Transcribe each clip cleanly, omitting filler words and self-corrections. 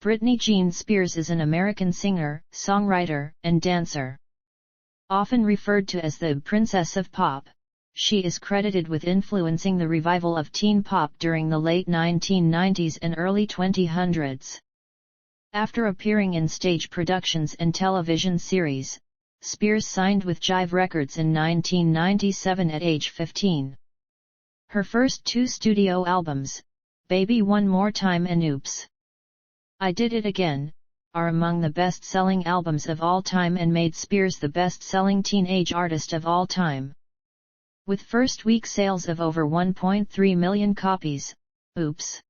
Britney Jean Spears is an American singer, songwriter, and dancer. Often referred to as the Princess of Pop, she is credited with influencing the revival of teen pop during the late 1990s and early 2000s. After appearing in stage productions and television series, Spears signed with Jive Records in 1997 at age 15. Her first two studio albums, Baby One More Time and Oops, I Did It Again, are among the best-selling albums of all time and made Spears the best-selling teenage artist of all time. With first-week sales of over 1.3 million copies, Oops,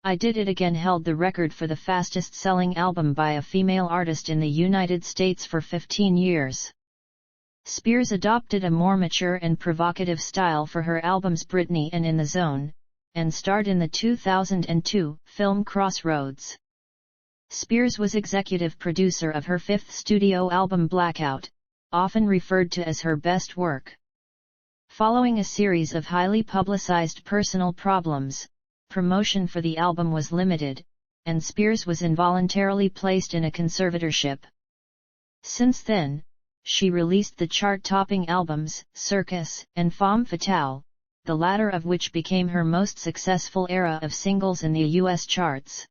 I Did It Again held the record for the fastest-selling album by a female artist in the United States for 15 years. Spears adopted a more mature and provocative style for her albums Britney and In the Zone, and starred in the 2002 film Crossroads. Spears was executive producer of her fifth studio album Blackout, often referred to as her best work. Following a series of highly publicized personal problems, promotion for the album was limited, and Spears was involuntarily placed in a conservatorship. Since then, she released the chart-topping albums Circus and Femme Fatale, the latter of which became her most successful era of singles in the U.S. charts.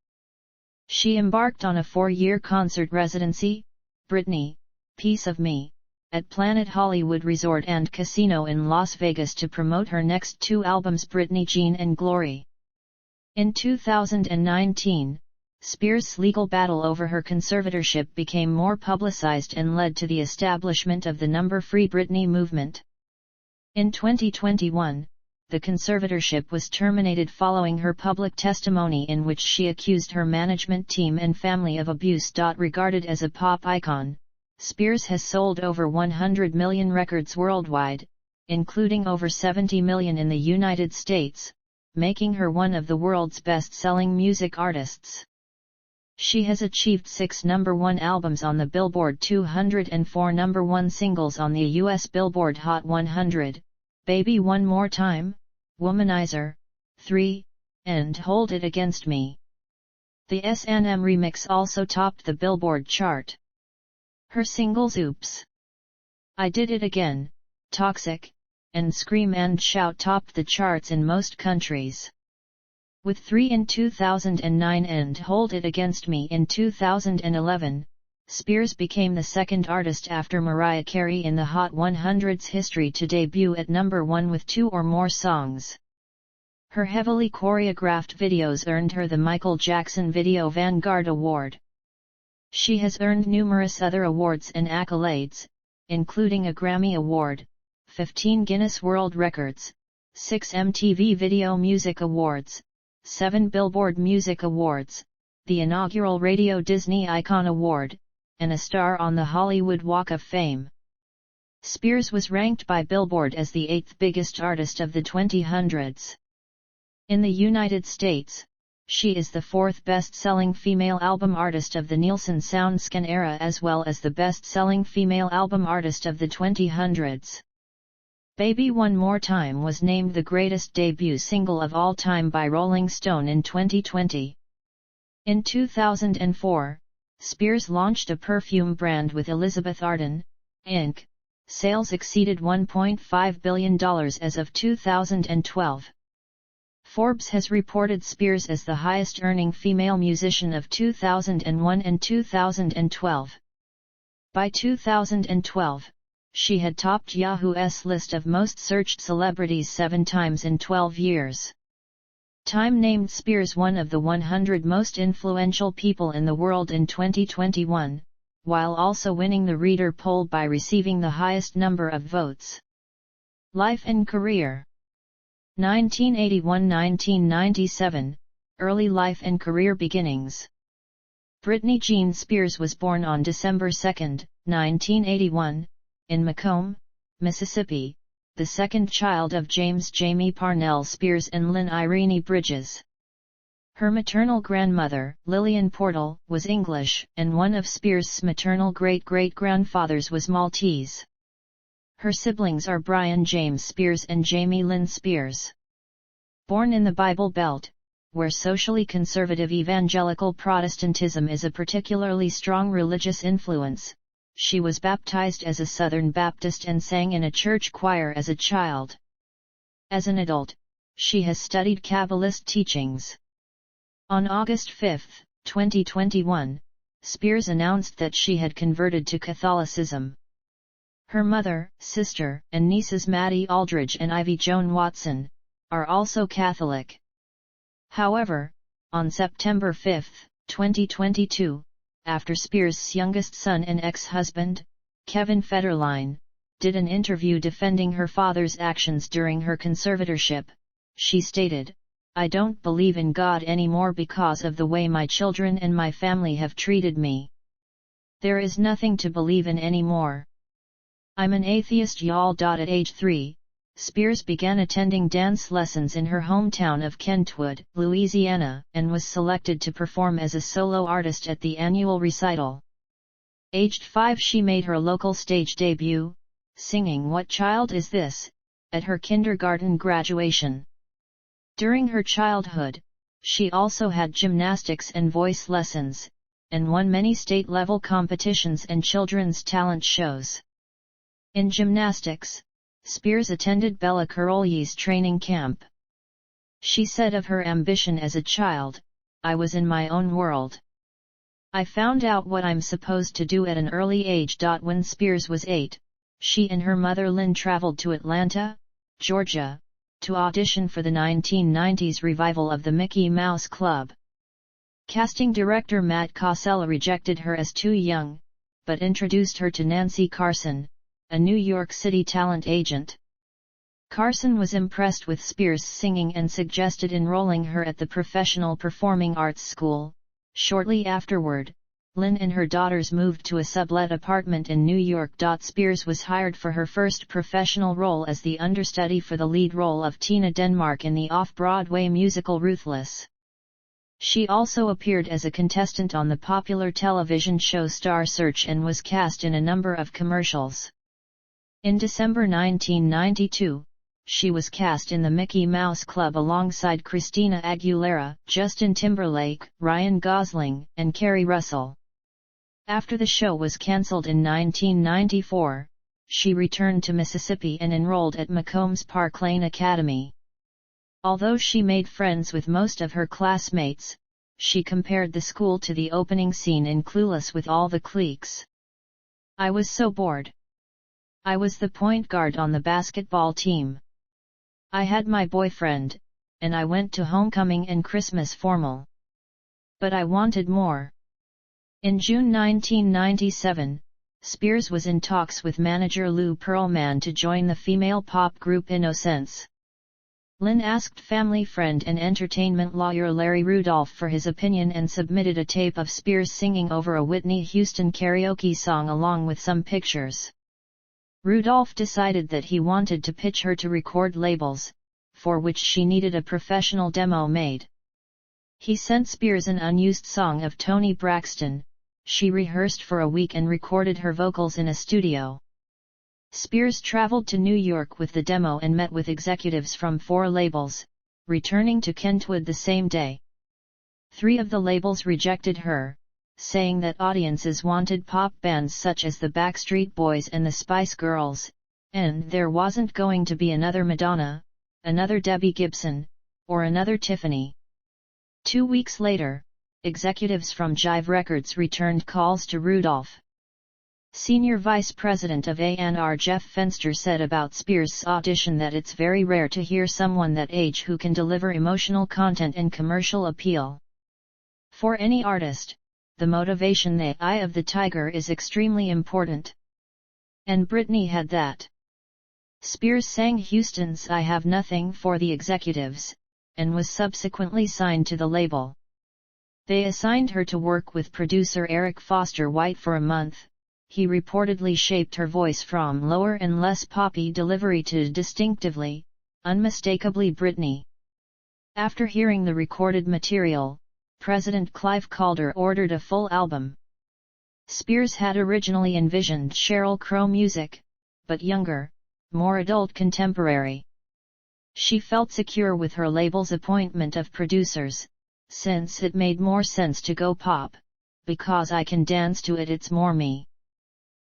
She embarked on a 4-year concert residency, Britney, Piece of Me, at Planet Hollywood Resort and Casino in Las Vegas to promote her next two albums Britney Jean and Glory. In 2019, Spears' legal battle over her conservatorship became more publicized and led to the establishment of the No. Free Britney movement. In 2021, the conservatorship was terminated following her public testimony in which she accused her management team and family of abuse. Regarded as a pop icon, Spears has sold over 100 million records worldwide, including over 70 million in the United States, making her one of the world's best-selling music artists. She has achieved 6 #1 albums on the Billboard 200 and 4 #1 singles on the US Billboard Hot 100, Baby One More Time, Womanizer, 3, and Hold It Against Me. The S&M remix also topped the Billboard chart. Her singles Oops, I Did It Again, Toxic, and Scream and Shout topped the charts in most countries. With 3 in 2009 and Hold It Against Me in 2011, Spears became the second artist after Mariah Carey in the Hot 100's history to debut at #1 with 2 or more songs. Her heavily choreographed videos earned her the Michael Jackson Video Vanguard Award. She has earned numerous other awards and accolades, including a Grammy Award, 15 Guinness World Records, 6 MTV Video Music Awards, 7 Billboard Music Awards, the inaugural Radio Disney Icon Award, and a star on the Hollywood Walk of Fame. Spears was ranked by Billboard as the 8th biggest artist of the 2000s. In the United States, she is the 4th best-selling female album artist of the Nielsen SoundScan era as well as the best-selling female album artist of the 2000s. Baby One More Time was named the greatest debut single of all time by Rolling Stone in 2020. In 2004, Spears launched a perfume brand with Elizabeth Arden, Inc. Sales exceeded $1.5 billion as of 2012. Forbes has reported Spears as the highest-earning female musician of 2001 and 2012. By 2012, she had topped Yahoo's list of most searched celebrities 7 times in 12 years. Time named Spears one of the 100 most influential people in the world in 2021, while also winning the reader poll by receiving the highest number of votes. Life and career. 1981–1997, early life and career beginnings. Britney Jean Spears was born on December 2, 1981, in Macomb, Mississippi, the second child of James Jamie Parnell Spears and Lynn Irene Bridges. Her maternal grandmother, Lillian Portal, was English, and one of Spears' maternal great-great-grandfathers was Maltese. Her siblings are Brian James Spears and Jamie Lynn Spears. Born in the Bible Belt, where socially conservative evangelical Protestantism is a particularly strong religious influence. She was baptized as a Southern Baptist and sang in a church choir as a child. As an adult, she has studied Kabbalist teachings. On August 5, 2021, Spears announced that she had converted to Catholicism. Her mother, sister, and nieces Maddie Aldridge and Ivy Joan Watson are also Catholic. However, on September 5, 2022, after Spears' youngest son and ex-husband, Kevin Federline, did an interview defending her father's actions during her conservatorship, she stated, "I don't believe in God anymore because of the way my children and my family have treated me. There is nothing to believe in anymore. I'm an atheist, y'all." At age 3, Spears began attending dance lessons in her hometown of Kentwood, Louisiana, and was selected to perform as a solo artist at the annual recital. Aged 5, she made her local stage debut, singing "What Child Is This?" at her kindergarten graduation. During her childhood, she also had gymnastics and voice lessons, and won many state-level competitions and children's talent shows. In gymnastics, Spears attended Bella Karolyi's training camp. She said of her ambition as a child, "I was in my own world. I found out what I'm supposed to do at an early age." When Spears was 8, she and her mother Lynn traveled to Atlanta, Georgia, to audition for the 1990s revival of the Mickey Mouse Club. Casting director Matt Cosella rejected her as too young, but introduced her to Nancy Carson, a New York City talent agent. Carson was impressed with Spears' singing and suggested enrolling her at the Professional Performing Arts School. Shortly afterward, Lynn and her daughters moved to a sublet apartment in New York. Spears was hired for her first professional role as the understudy for the lead role of Tina Denmark in the off-Broadway musical Ruthless. She also appeared as a contestant on the popular television show Star Search and was cast in a number of commercials. In December 1992, she was cast in the Mickey Mouse Club alongside Christina Aguilera, Justin Timberlake, Ryan Gosling, and Kerry Russell. After the show was cancelled in 1994, she returned to Mississippi and enrolled at Macombs Park Lane Academy. Although she made friends with most of her classmates, she compared the school to the opening scene in Clueless with all the cliques. "I was so bored. I was the point guard on the basketball team. I had my boyfriend, and I went to homecoming and Christmas formal. But I wanted more." In June 1997, Spears was in talks with manager Lou Pearlman to join the female pop group Innocence. Lynn asked family friend and entertainment lawyer Larry Rudolph for his opinion and submitted a tape of Spears singing over a Whitney Houston karaoke song along with some pictures. Rudolph decided that he wanted to pitch her to record labels, for which she needed a professional demo made. He sent Spears an unused song of Toni Braxton. She rehearsed for a week and recorded her vocals in a studio. Spears traveled to New York with the demo and met with executives from 4 labels, returning to Kentwood the same day. 3 of the labels rejected her, saying that audiences wanted pop bands such as the Backstreet Boys and the Spice Girls, and there wasn't going to be another Madonna, another Debbie Gibson, or another Tiffany. 2 weeks later, executives from Jive Records returned calls to Rudolph. Senior Vice President of A&R Jeff Fenster said about Spears' audition that it's very rare to hear someone that age who can deliver emotional content and commercial appeal. For any artist, the motivation, the eye of the tiger, is extremely important. And Britney had that. Spears sang Houston's I Have Nothing for the executives, and was subsequently signed to the label. They assigned her to work with producer Eric Foster White for a month. He reportedly shaped her voice from lower and less poppy delivery to distinctively, unmistakably Britney. After hearing the recorded material, President Clive Calder ordered a full album. Spears had originally envisioned Sheryl Crow music, but younger, more adult contemporary. She felt secure with her label's appointment of producers, since it made more sense to go pop, because I can dance to it, it's more me.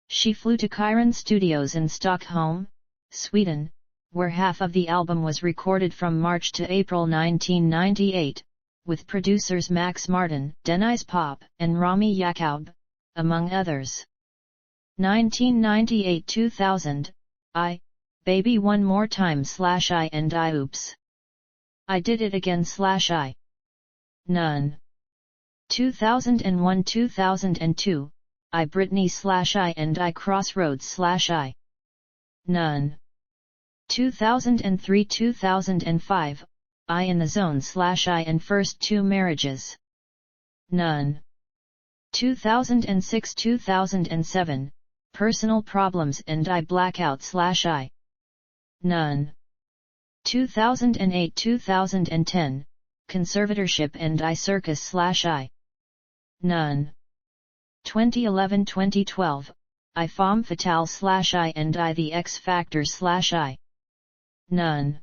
She flew to Kiron Studios in Stockholm, Sweden, where half of the album was recorded from March to April 1998, with producers Max Martin, Denise Pop, and Rami Yacoub, among others. 1998-2000, Baby One More Time /I and I Oops. I Did It Again /I. None. 2001-2002, Britney /I and I Crossroads /I. None. 2003-2005, I In the Zone /I and First Two Marriages. None. 2006-2007, Personal Problems and I Blackout /I. None. 2008-2010, Conservatorship and I Circus /I. None. 2011-2012, I Femme Fatale /I and I The X Factor /I. None.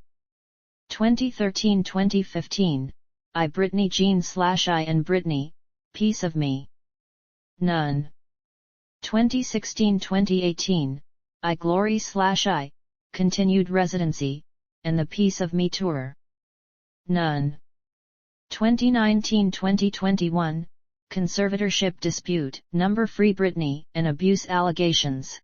2013-2015, I Britney Jean /I and Britney, Piece of Me. None. 2016-2018, I Glory /I, Continued Residency, and the Piece of Me Tour. None. 2019-2021, Conservatorship Dispute, Number Free Britney, and Abuse Allegations.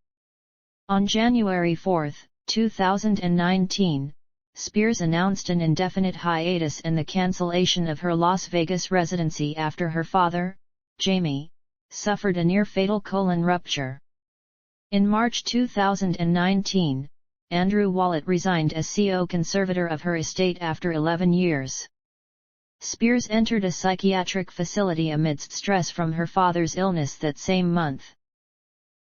On January 4, 2019, Spears announced an indefinite hiatus and the cancellation of her Las Vegas residency after her father, Jamie, suffered a near-fatal colon rupture. In March 2019, Andrew Wallet resigned as co-conservator of her estate after 11 years. Spears entered a psychiatric facility amidst stress from her father's illness that same month.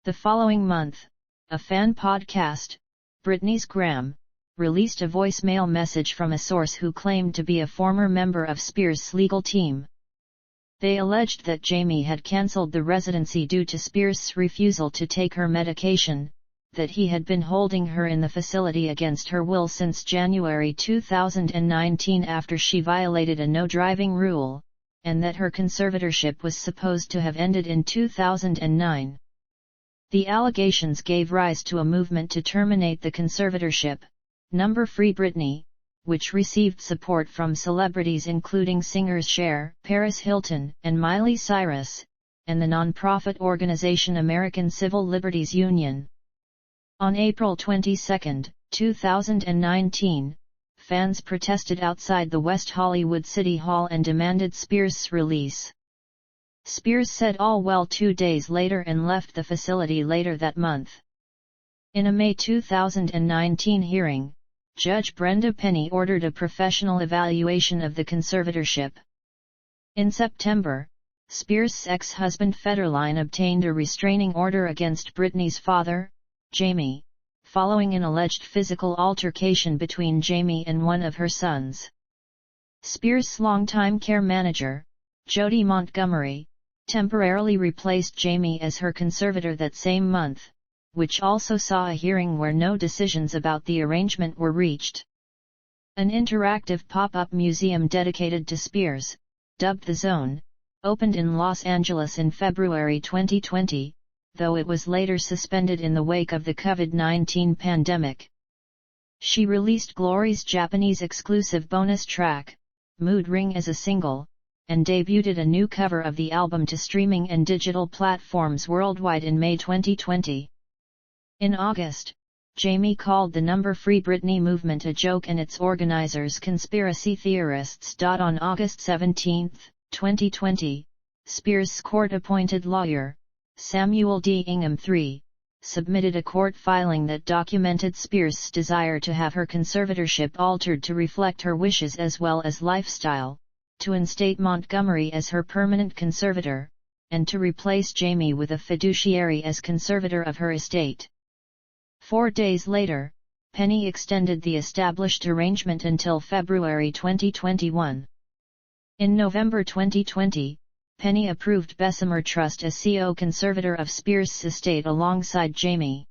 The following month, a fan podcast, Britney's Gram, released a voicemail message from a source who claimed to be a former member of Spears' legal team. They alleged that Jamie had cancelled the residency due to Spears' refusal to take her medication, that he had been holding her in the facility against her will since January 2019 after she violated a no-driving rule, and that her conservatorship was supposed to have ended in 2009. The allegations gave rise to a movement to terminate the conservatorship, Number Free Britney, which received support from celebrities including singers Cher, Paris Hilton, and Miley Cyrus, and the non-profit organization American Civil Liberties Union. On April 22, 2019, fans protested outside the West Hollywood City Hall and demanded Spears' release. Spears said all well 2 days later and left the facility later that month. In a May 2019 hearing, Judge Brenda Penny ordered a professional evaluation of the conservatorship. In September, Spears' ex-husband Federline obtained a restraining order against Britney's father, Jamie, following an alleged physical altercation between Jamie and one of her sons. Spears' longtime care manager, Jody Montgomery, temporarily replaced Jamie as her conservator that same month, which also saw a hearing where no decisions about the arrangement were reached. An interactive pop-up museum dedicated to Spears, dubbed The Zone, opened in Los Angeles in February 2020, though it was later suspended in the wake of the COVID-19 pandemic. She released Glory's Japanese exclusive bonus track, Mood Ring as a single, and debuted a new cover of the album to streaming and digital platforms worldwide in May 2020. In August, Jamie called the Number Free Britney movement a joke and its organizers conspiracy theorists. On August 17, 2020, Spears' court-appointed lawyer, Samuel D. Ingham III, submitted a court filing that documented Spears' desire to have her conservatorship altered to reflect her wishes as well as lifestyle, to instate Montgomery as her permanent conservator, and to replace Jamie with a fiduciary as conservator of her estate. 4 days later, Penny extended the established arrangement until February 2021. In November 2020, Penny approved Bessemer Trust as co-conservator of Spears' estate alongside Jamie.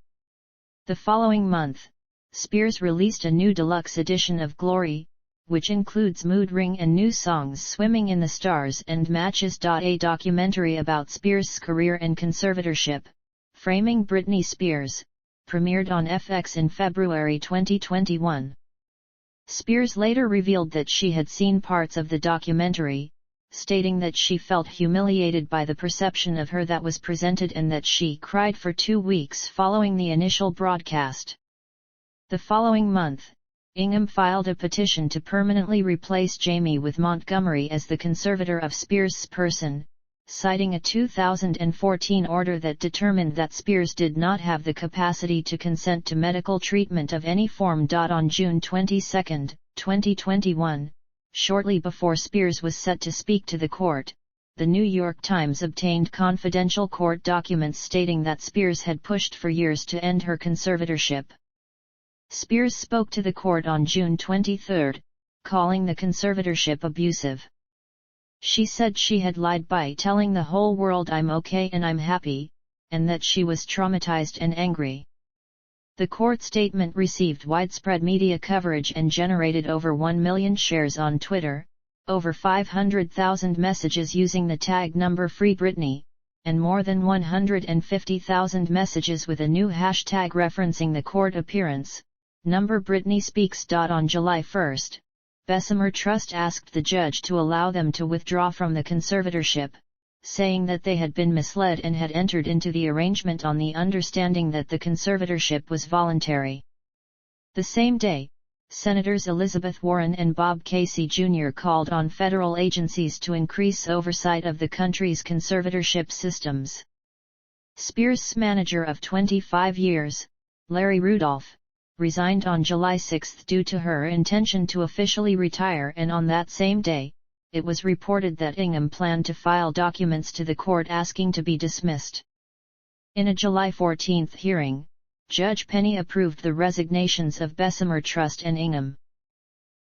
The following month, Spears released a new deluxe edition of Glory, which includes Mood Ring and new songs Swimming in the Stars and Matches. A documentary about Spears' career and conservatorship, Framing Britney Spears, premiered on FX in February 2021. Spears later revealed that she had seen parts of the documentary, stating that she felt humiliated by the perception of her that was presented and that she cried for 2 weeks following the initial broadcast. The following month, Ingham filed a petition to permanently replace Jamie with Montgomery as the conservator of Spears' person, citing a 2014 order that determined that Spears did not have the capacity to consent to medical treatment of any form. On June 22, 2021, shortly before Spears was set to speak to the court, the New York Times obtained confidential court documents stating that Spears had pushed for years to end her conservatorship. Spears spoke to the court on June 23, calling the conservatorship abusive. She said she had lied by telling the whole world I'm okay and I'm happy, and that she was traumatized and angry. The court statement received widespread media coverage and generated over 1 million shares on Twitter, over 500,000 messages using the tag number Free Britney, and more than 150,000 messages with a new hashtag referencing the court appearance, number Britney Speaks. On July 1, Bessemer Trust asked the judge to allow them to withdraw from the conservatorship, saying that they had been misled and had entered into the arrangement on the understanding that the conservatorship was voluntary. The same day, Senators Elizabeth Warren and Bob Casey Jr. called on federal agencies to increase oversight of the country's conservatorship systems. Spears' manager of 25 years, Larry Rudolph, resigned on July 6 due to her intention to officially retire, and on that same day, it was reported that Ingham planned to file documents to the court asking to be dismissed. In a July 14 hearing, Judge Penny approved the resignations of Bessemer Trust and Ingham.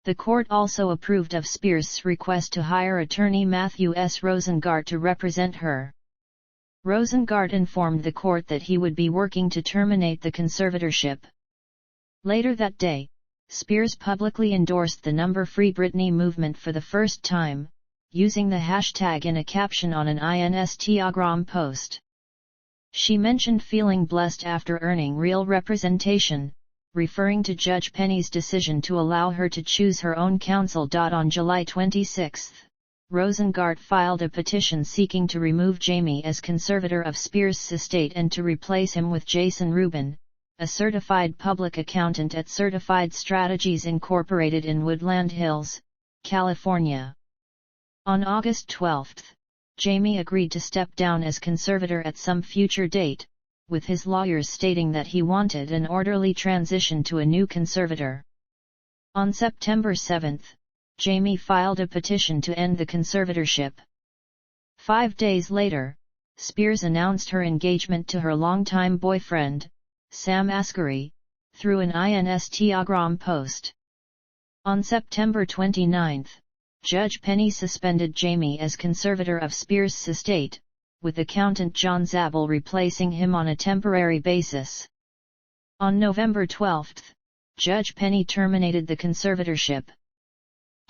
The court also approved of Spears' request to hire attorney Matthew S. Rosengart to represent her. Rosengart informed the court that he would be working to terminate the conservatorship. Later that day, Spears publicly endorsed the number Free Britney movement for the first time, using the hashtag in a caption on an Instagram post. She mentioned feeling blessed after earning real representation, referring to Judge Penny's decision to allow her to choose her own counsel. On July 26, Rosengart filed a petition seeking to remove Jamie as conservator of Spears' estate and to replace him with Jason Rubin, a certified public accountant at Certified Strategies Incorporated in Woodland Hills, California. On August 12, Jamie agreed to step down as conservator at some future date, with his lawyers stating that he wanted an orderly transition to a new conservator. On September 7, Jamie filed a petition to end the conservatorship. 5 days later, Spears announced her engagement to her longtime boyfriend, Sam Asghari, through an Instagram post. On September 29, Judge Penny suspended Jamie as conservator of Spears' estate, with accountant John Zabel replacing him on a temporary basis. On November 12, Judge Penny terminated the conservatorship.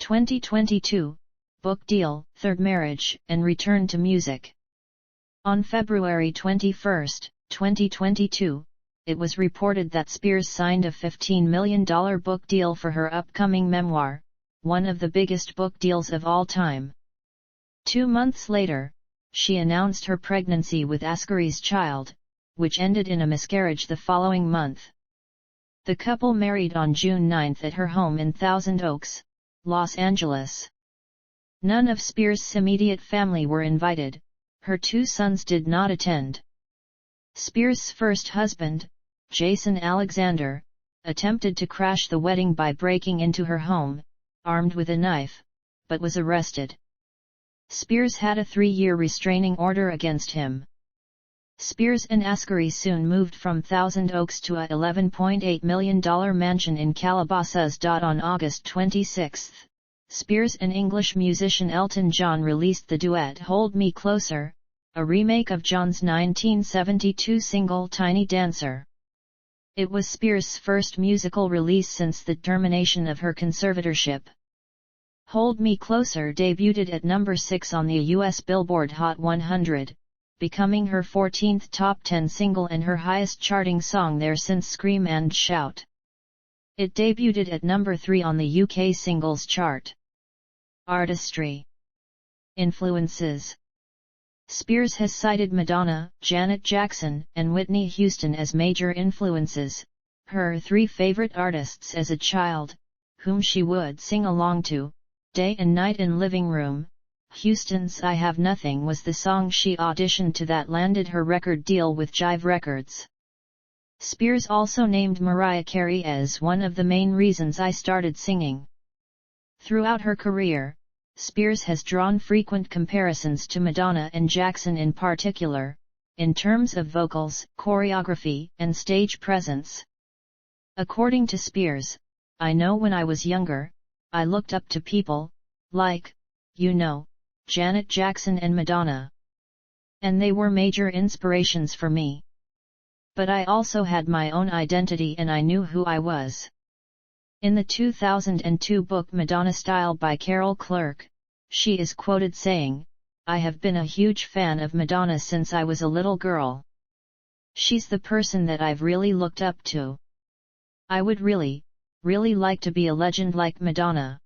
2022, book deal, third marriage, and return to music. On February 21, 2022, it was reported that Spears signed a $15 million book deal for her upcoming memoir, one of the biggest book deals of all time. 2 months later, she announced her pregnancy with Asghari's child, which ended in a miscarriage the following month. The couple married on June 9 at her home in Thousand Oaks, Los Angeles. None of Spears' immediate family were invited, her 2 sons did not attend. Spears' first husband, Jason Alexander, attempted to crash the wedding by breaking into her home, armed with a knife, but was arrested. Spears had a 3-year restraining order against him. Spears and Asghari soon moved from Thousand Oaks to a $11.8 million mansion in Calabasas. On August 26, Spears and English musician Elton John released the duet Hold Me Closer, a remake of John's 1972 single Tiny Dancer. It was Spears' first musical release since the termination of her conservatorship. Hold Me Closer debuted at number 6 on the US Billboard Hot 100, becoming her 14th top 10 single and her highest charting song there since Scream and Shout. It debuted at number 3 on the UK Singles Chart. Artistry. Influences. Spears has cited Madonna, Janet Jackson, and Whitney Houston as major influences, her 3 favorite artists as a child, whom she would sing along to, day and night in living room. Houston's I Have Nothing was the song she auditioned to that landed her record deal with Jive Records. Spears also named Mariah Carey as one of the main reasons I started singing. Throughout her career, Spears has drawn frequent comparisons to Madonna and Jackson in particular, in terms of vocals, choreography, and stage presence. According to Spears, I know when I was younger, I looked up to people, like, Janet Jackson and Madonna. And they were major inspirations for me. But I also had my own identity and I knew who I was. In the 2002 book Madonna Style by Carol Clerk, she is quoted saying, I have been a huge fan of Madonna since I was a little girl. She's the person that I've really looked up to. I would really like to be a legend like Madonna.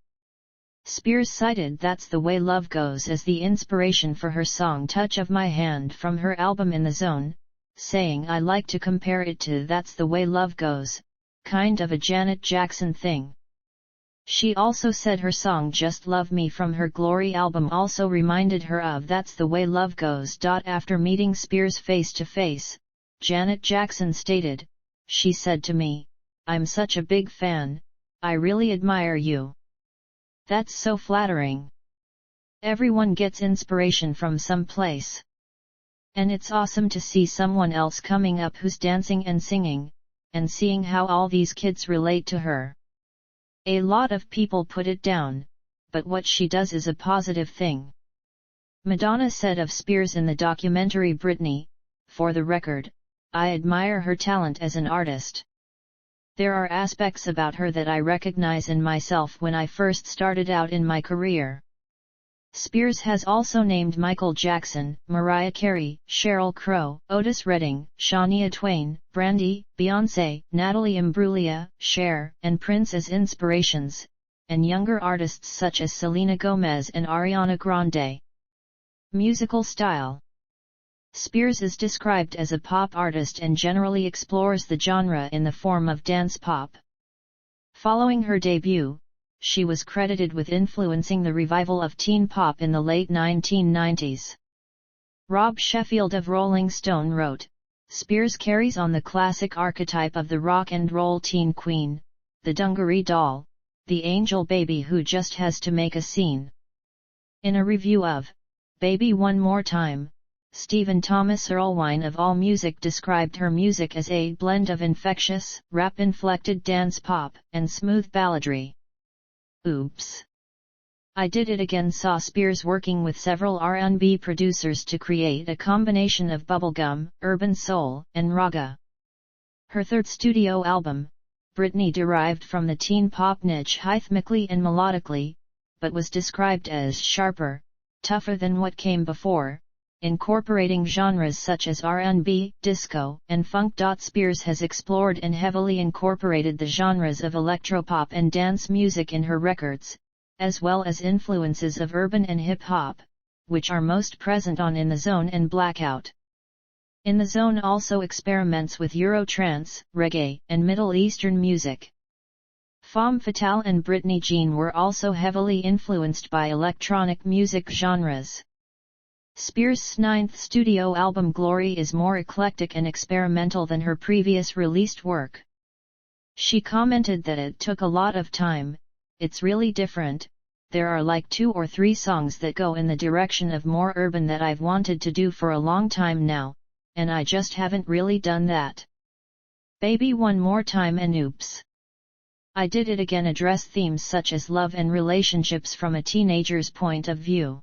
Spears cited That's the Way Love Goes as the inspiration for her song Touch of My Hand from her album In the Zone, saying I like to compare it to That's the Way Love Goes, kind of a Janet Jackson thing. She also said her song Just Love Me from her Glory album also reminded her of That's the Way Love Goes. After meeting Spears face to face, Janet Jackson stated, she said to me, I'm such a big fan, I really admire you. That's so flattering. Everyone gets inspiration from some place. And it's awesome to see someone else coming up who's dancing and singing, and seeing how all these kids relate to her. A lot of people put it down, but what she does is a positive thing. Madonna said of Spears in the documentary Britney, for the record, I admire her talent as an artist. There are aspects about her that I recognize in myself when I first started out in my career. Spears has also named Michael Jackson, Mariah Carey, Sheryl Crow, Otis Redding, Shania Twain, Brandy, Beyoncé, Natalie Imbruglia, Cher, and Prince as inspirations, and younger artists such as Selena Gomez and Ariana Grande. Musical style. Spears is described as a pop artist and generally explores the genre in the form of dance pop. Following her debut, she was credited with influencing the revival of teen pop in the late 1990s. Rob Sheffield of Rolling Stone wrote, Spears carries on the classic archetype of the rock and roll teen queen, the dungaree doll, the angel baby who just has to make a scene. In a review of Baby One More Time, Stephen Thomas Erlewine of AllMusic described her music as a blend of infectious, rap-inflected dance pop, and smooth balladry. Oops! I Did It Again saw Spears working with several R&B producers to create a combination of bubblegum, urban soul, and raga. Her third studio album, Britney, derived from the teen pop niche rhythmically and melodically, but was described as sharper, tougher than what came before, incorporating genres such as R&B, disco, and funk. Spears has explored and heavily incorporated the genres of electropop and dance music in her records, as well as influences of urban and hip-hop, which are most present on In the Zone and Blackout. In the Zone also experiments with Eurotrance, reggae, and Middle Eastern music. Femme Fatale and Britney Jean were also heavily influenced by electronic music genres. Spears' ninth studio album Glory is more eclectic and experimental than her previous released work. She commented that it took a lot of time, it's really different, there are like 2 or 3 songs that go in the direction of more urban that I've wanted to do for a long time now, and I just haven't really done that. Baby One More Time and Oops! I Did It Again address themes such as love and relationships from a teenager's point of view.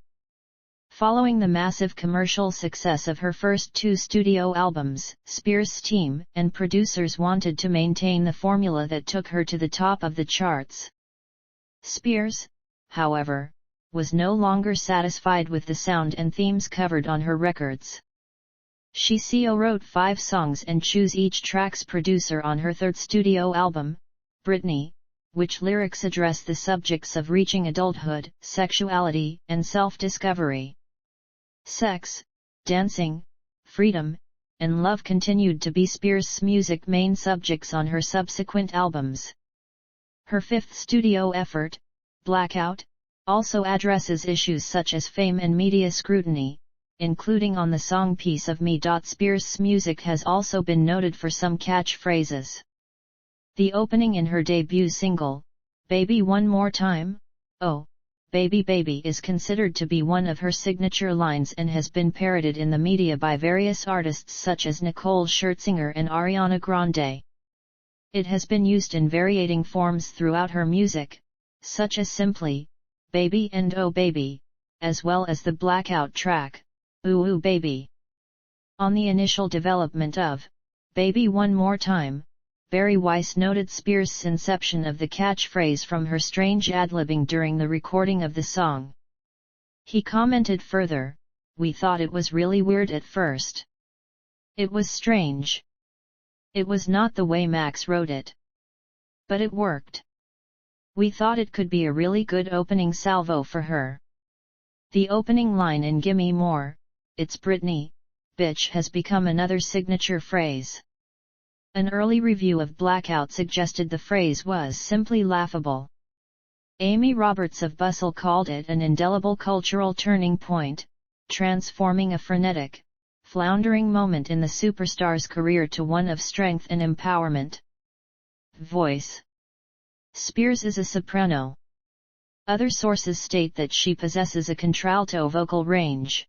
Following the massive commercial success of her first 2 studio albums, Spears' team and producers wanted to maintain the formula that took her to the top of the charts. Spears, however, was no longer satisfied with the sound and themes covered on her records. She co-wrote 5 songs and chose each track's producer on her 3rd studio album, Britney, which lyrics address the subjects of reaching adulthood, sexuality, and self-discovery. Sex, dancing, freedom, and love continued to be Spears' music's main subjects on her subsequent albums. Her 5th studio effort, Blackout, also addresses issues such as fame and media scrutiny, including on the song Piece of Me. Spears' music has also been noted for some catchphrases. The opening in her debut single, Baby One More Time, Oh, Baby Baby, is considered to be one of her signature lines and has been parodied in the media by various artists such as Nicole Scherzinger and Ariana Grande. It has been used in varying forms throughout her music, such as simply, Baby and Oh Baby, as well as the Blackout track, Ooh Ooh Baby. On the initial development of Baby One More Time, Barry Weiss noted Spears' inception of the catchphrase from her strange ad-libbing during the recording of the song. He commented further, "We thought it was really weird at first. It was strange. It was not the way Max wrote it. But it worked. We thought it could be a really good opening salvo for her." The opening line in Gimme More, "It's Britney, bitch," has become another signature phrase. An early review of Blackout suggested the phrase was simply laughable. Amy Roberts of Bustle called it an indelible cultural turning point, transforming a frenetic, floundering moment in the superstar's career to one of strength and empowerment. Voice. Spears is a soprano. Other sources state that she possesses a contralto vocal range.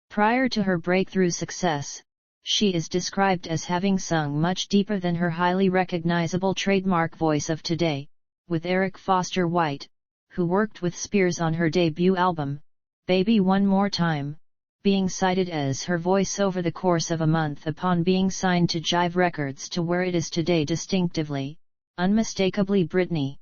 Prior to her breakthrough success, she is described as having sung much deeper than her highly recognizable trademark voice of today, with Eric Foster White, who worked with Spears on her debut album, Baby One More Time, being cited as her voice over the course of a month upon being signed to Jive Records to where it is today distinctively, unmistakably Britney.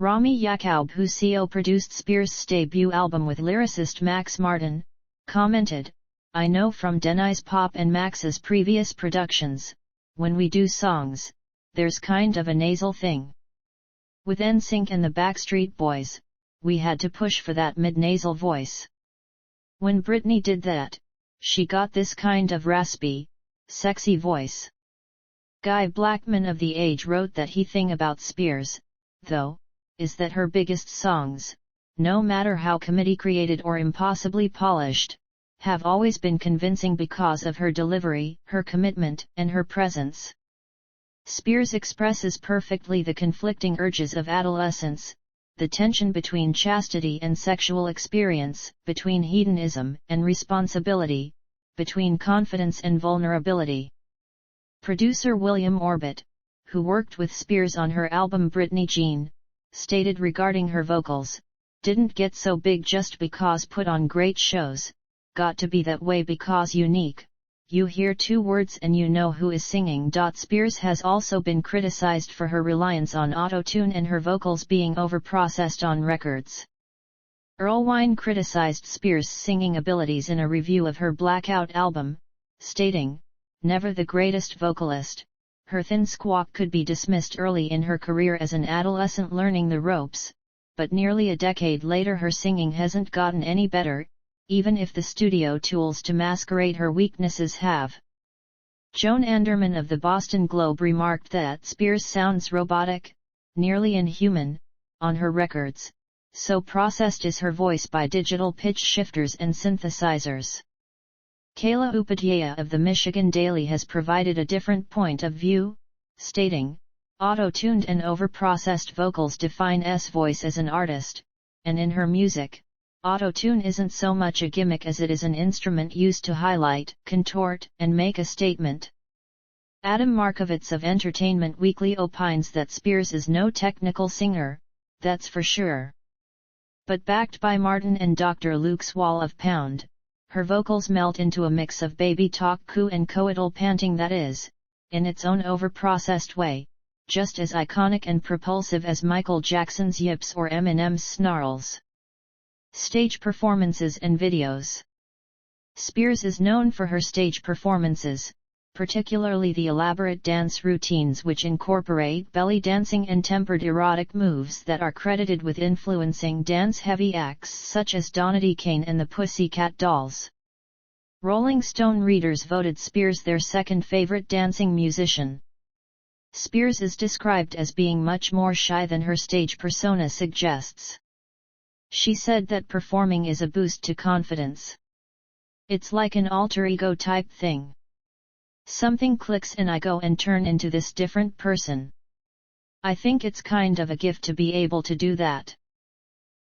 Rami Yacoub, who co-produced Spears' debut album with lyricist Max Martin, commented, "I know from Denny's Pop and Max's previous productions, when we do songs, there's kind of a nasal thing. With NSYNC and the Backstreet Boys, we had to push for that mid-nasal voice. When Britney did that, she got this kind of raspy, sexy voice." Guy Blackman of The Age wrote that he thing about Spears, though, is that her biggest songs, no matter how committee-created or impossibly polished, have always been convincing because of her delivery, her commitment, and her presence. Spears expresses perfectly the conflicting urges of adolescence, the tension between chastity and sexual experience, between hedonism and responsibility, between confidence and vulnerability. Producer William Orbit, who worked with Spears on her album Britney Jean, stated regarding her vocals, "Didn't get so big just because put on great shows, got to be that way because unique. You hear 2 words and you know who is singing." Spears has also been criticized for her reliance on auto-tune and her vocals being overprocessed on records. Earl Wine criticized Spears' singing abilities in a review of her Blackout album, stating, "Never the greatest vocalist, her thin squawk could be dismissed early in her career as an adolescent learning the ropes, but nearly a decade later her singing hasn't gotten any better, even if the studio tools to masquerade her weaknesses have." Joan Anderman of the Boston Globe remarked that Spears sounds robotic, nearly inhuman, on her records, so processed is her voice by digital pitch shifters and synthesizers. Kayla Upadhyaya of the Michigan Daily has provided a different point of view, stating, "Auto-tuned and overprocessed vocals define S voice as an artist, and in her music, auto-tune isn't so much a gimmick as it is an instrument used to highlight, contort, and make a statement." Adam Markovitz of Entertainment Weekly opines that Spears is no technical singer, that's for sure. But backed by Martin and Dr. Luke's wall of pound, her vocals melt into a mix of baby talk coo and coital panting that is, in its own overprocessed way, just as iconic and propulsive as Michael Jackson's yips or Eminem's snarls. Stage performances and videos. Spears is known for her stage performances, particularly the elaborate dance routines which incorporate belly dancing and tempered erotic moves that are credited with influencing dance-heavy acts such as Donity Kane and the Pussycat Dolls. Rolling Stone readers voted Spears their second favorite dancing musician. Spears is described as being much more shy than her stage persona suggests. She said that performing is a boost to confidence. It's like an alter ego type thing. Something clicks and I go and turn into this different person. I think it's kind of a gift to be able to do that.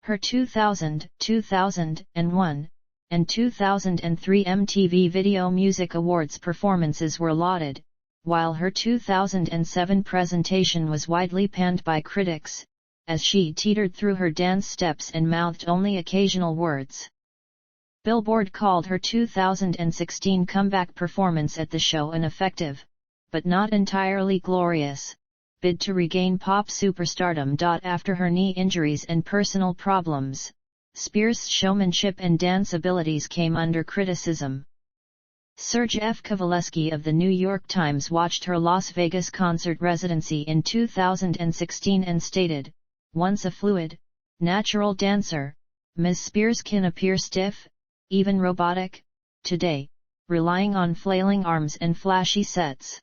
Her 2000, 2001, and 2003 MTV Video Music Awards performances were lauded, while her 2007 presentation was widely panned by critics, as she teetered through her dance steps and mouthed only occasional words. Billboard called her 2016 comeback performance at the show an effective, but not entirely glorious, bid to regain pop superstardom. After her knee injuries and personal problems, Spears' showmanship and dance abilities came under criticism. Serge F. Kovaleski of the New York Times watched her Las Vegas concert residency in 2016 and stated, "Once a fluid, natural dancer, Ms. Spears can appear stiff, even robotic, today, relying on flailing arms and flashy sets."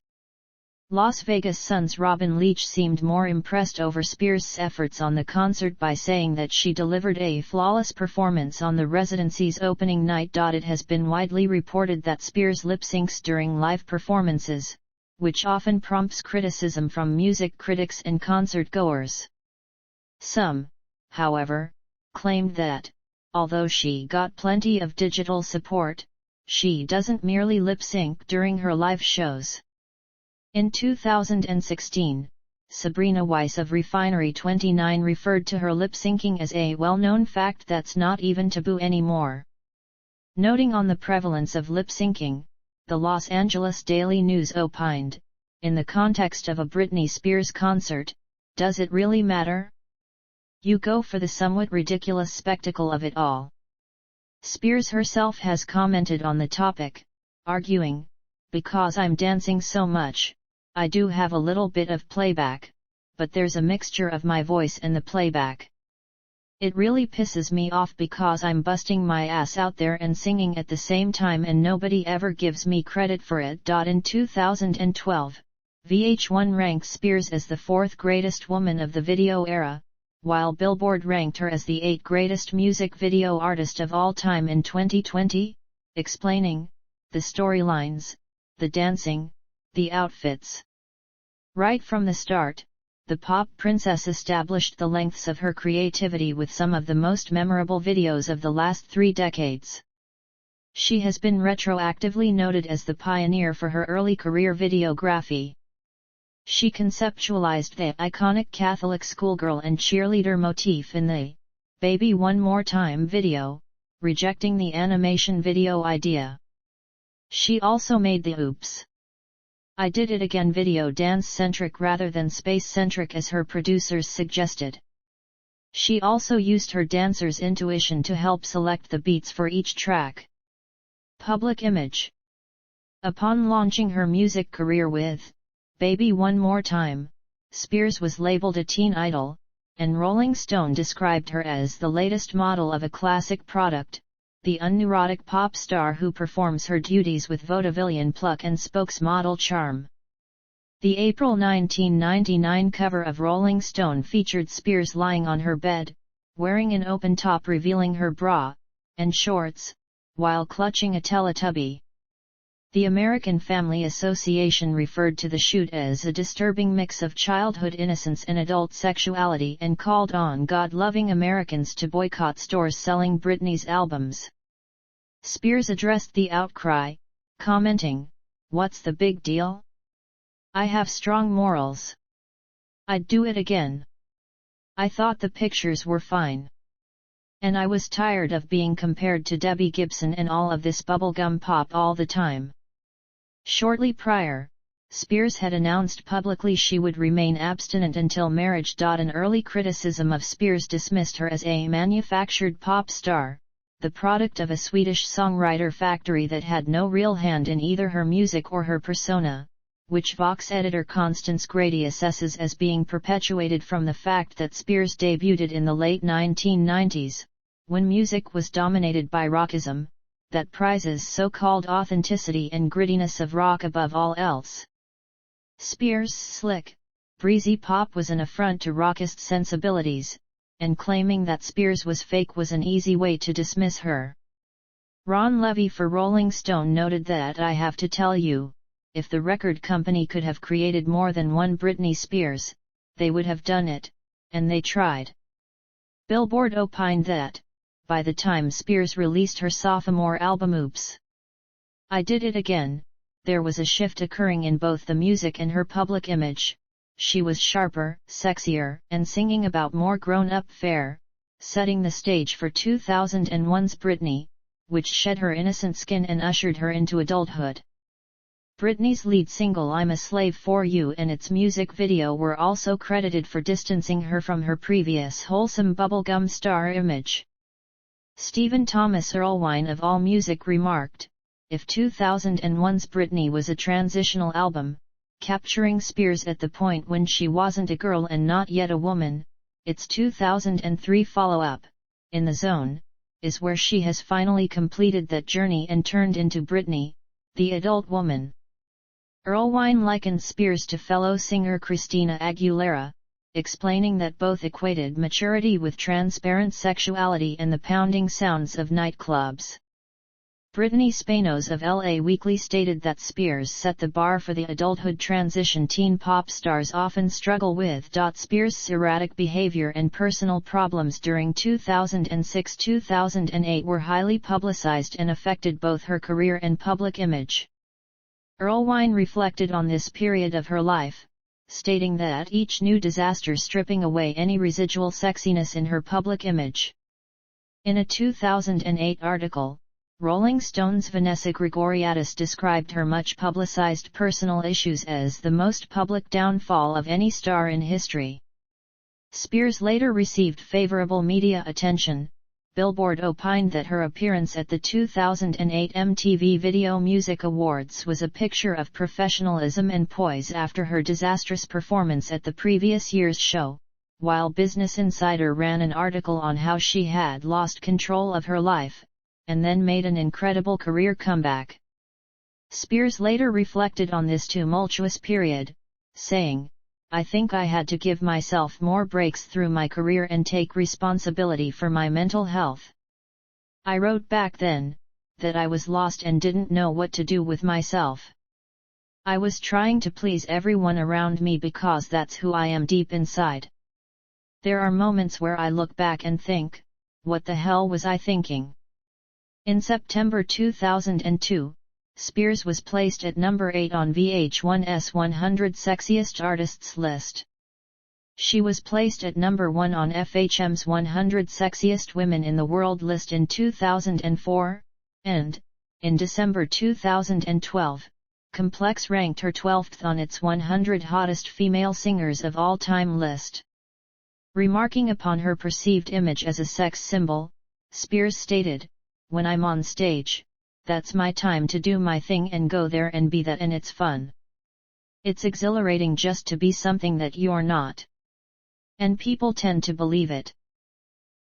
Las Vegas Sun's Robin Leach seemed more impressed over Spears' efforts on the concert by saying that she delivered a flawless performance on the residency's opening night. It has been widely reported that Spears lip-syncs during live performances, which often prompts criticism from music critics and concert-goers. Some, however, claimed that, although she got plenty of digital support, she doesn't merely lip-sync during her live shows. In 2016, Sabrina Weiss of Refinery29 referred to her lip-syncing as a well-known fact that's not even taboo anymore. Noting on the prevalence of lip-syncing, the Los Angeles Daily News opined, in the context of a Britney Spears concert, does it really matter? You go for the somewhat ridiculous spectacle of it all. Spears herself has commented on the topic, arguing, "Because I'm dancing so much, I do have a little bit of playback, but there's a mixture of my voice and the playback. It really pisses me off because I'm busting my ass out there and singing at the same time and nobody ever gives me credit for it." In 2012, VH1 ranked Spears as the fourth greatest woman of the video era, while Billboard ranked her as the 8th greatest music video artist of all time in 2020, explaining, "The storylines, the dancing, the outfits." Right from the start, the pop princess established the lengths of her creativity with some of the most memorable videos of the last 3 decades. She has been retroactively noted as the pioneer for her early career videography. She conceptualized the iconic Catholic schoolgirl and cheerleader motif in the "Baby One More Time" video, rejecting the animation video idea. She also made the "Oops, I Did It Again" video dance-centric rather than space-centric as her producers suggested. She also used her dancers' intuition to help select the beats for each track. Public image. Upon launching her music career with "Baby One More Time," Spears was labeled a teen idol, and Rolling Stone described her as the latest model of a classic product, the unneurotic pop star who performs her duties with vaudevillian pluck and spokesmodel charm. The April 1999 cover of Rolling Stone featured Spears lying on her bed, wearing an open top revealing her bra and shorts, while clutching a Teletubby. The American Family Association referred to the shoot as a disturbing mix of childhood innocence and adult sexuality and called on God-loving Americans to boycott stores selling Britney's albums. Spears addressed the outcry, commenting, "What's the big deal? I have strong morals. I'd do it again. I thought the pictures were fine. And I was tired of being compared to Debbie Gibson and all of this bubblegum pop all the time. Shortly prior, Spears had announced publicly she would remain abstinent until marriage. An early criticism of Spears dismissed her as a manufactured pop star, the product of a Swedish songwriter factory that had no real hand in either her music or her persona, which Vox editor Constance Grady assesses as being perpetuated from the fact that Spears debuted in the late 1990s, when music was dominated by rockism, that prizes so-called authenticity and grittiness of rock above all else. Spears' slick, breezy pop was an affront to rockist sensibilities, and claiming that Spears was fake was an easy way to dismiss her. Ron Levy for Rolling Stone noted that "I have to tell you, if the record company could have created more than one Britney Spears, they would have done it, and they tried." Billboard opined that, by the time Spears released her sophomore album Oops! I Did It Again, there was a shift occurring in both the music and her public image. She was sharper, sexier, and singing about more grown-up fare, setting the stage for 2001's Britney, which shed her innocent skin and ushered her into adulthood. Britney's lead single I'm a Slave for You and its music video were also credited for distancing her from her previous wholesome bubblegum star image. Stephen Thomas Erlewine of AllMusic remarked, "If 2001's Britney was a transitional album, capturing Spears at the point when she wasn't a girl and not yet a woman, its 2003 follow-up, In the Zone, is where she has finally completed that journey and turned into Britney, the adult woman." Erlewine likened Spears to fellow singer Christina Aguilera, explaining that both equated maturity with transparent sexuality and the pounding sounds of nightclubs. Brittany Spanos of LA Weekly stated that Spears set the bar for the adulthood transition teen pop stars often struggle with. Spears' erratic behavior and personal problems during 2006-2008 were highly publicized and affected both her career and public image. Erlewine reflected on this period of her life, stating that each new disaster stripping away any residual sexiness in her public image. In a 2008 article, Rolling Stone's Vanessa Gregoriadis described her much-publicized personal issues as the most public downfall of any star in history. Spears later received favorable media attention. Billboard opined that her appearance at the 2008 MTV Video Music Awards was a picture of professionalism and poise after her disastrous performance at the previous year's show, while Business Insider ran an article on how she had lost control of her life, and then made an incredible career comeback. Spears later reflected on this tumultuous period, saying, "I think I had to give myself more breaks through my career and take responsibility for my mental health. I wrote back then, that I was lost and didn't know what to do with myself. I was trying to please everyone around me because that's who I am deep inside. There are moments where I look back and think, what the hell was I thinking?" In September 2002, Spears was placed at number 8 on VH1's 100 Sexiest Artists list. She was placed at number 1 on FHM's 100 Sexiest Women in the World list in 2004, and, in December 2012, Complex ranked her 12th on its 100 Hottest Female Singers of All Time list. Remarking upon her perceived image as a sex symbol, Spears stated, "When I'm on stage, that's my time to do my thing and go there and be that, and it's fun. It's exhilarating just to be something that you're not. And people tend to believe it."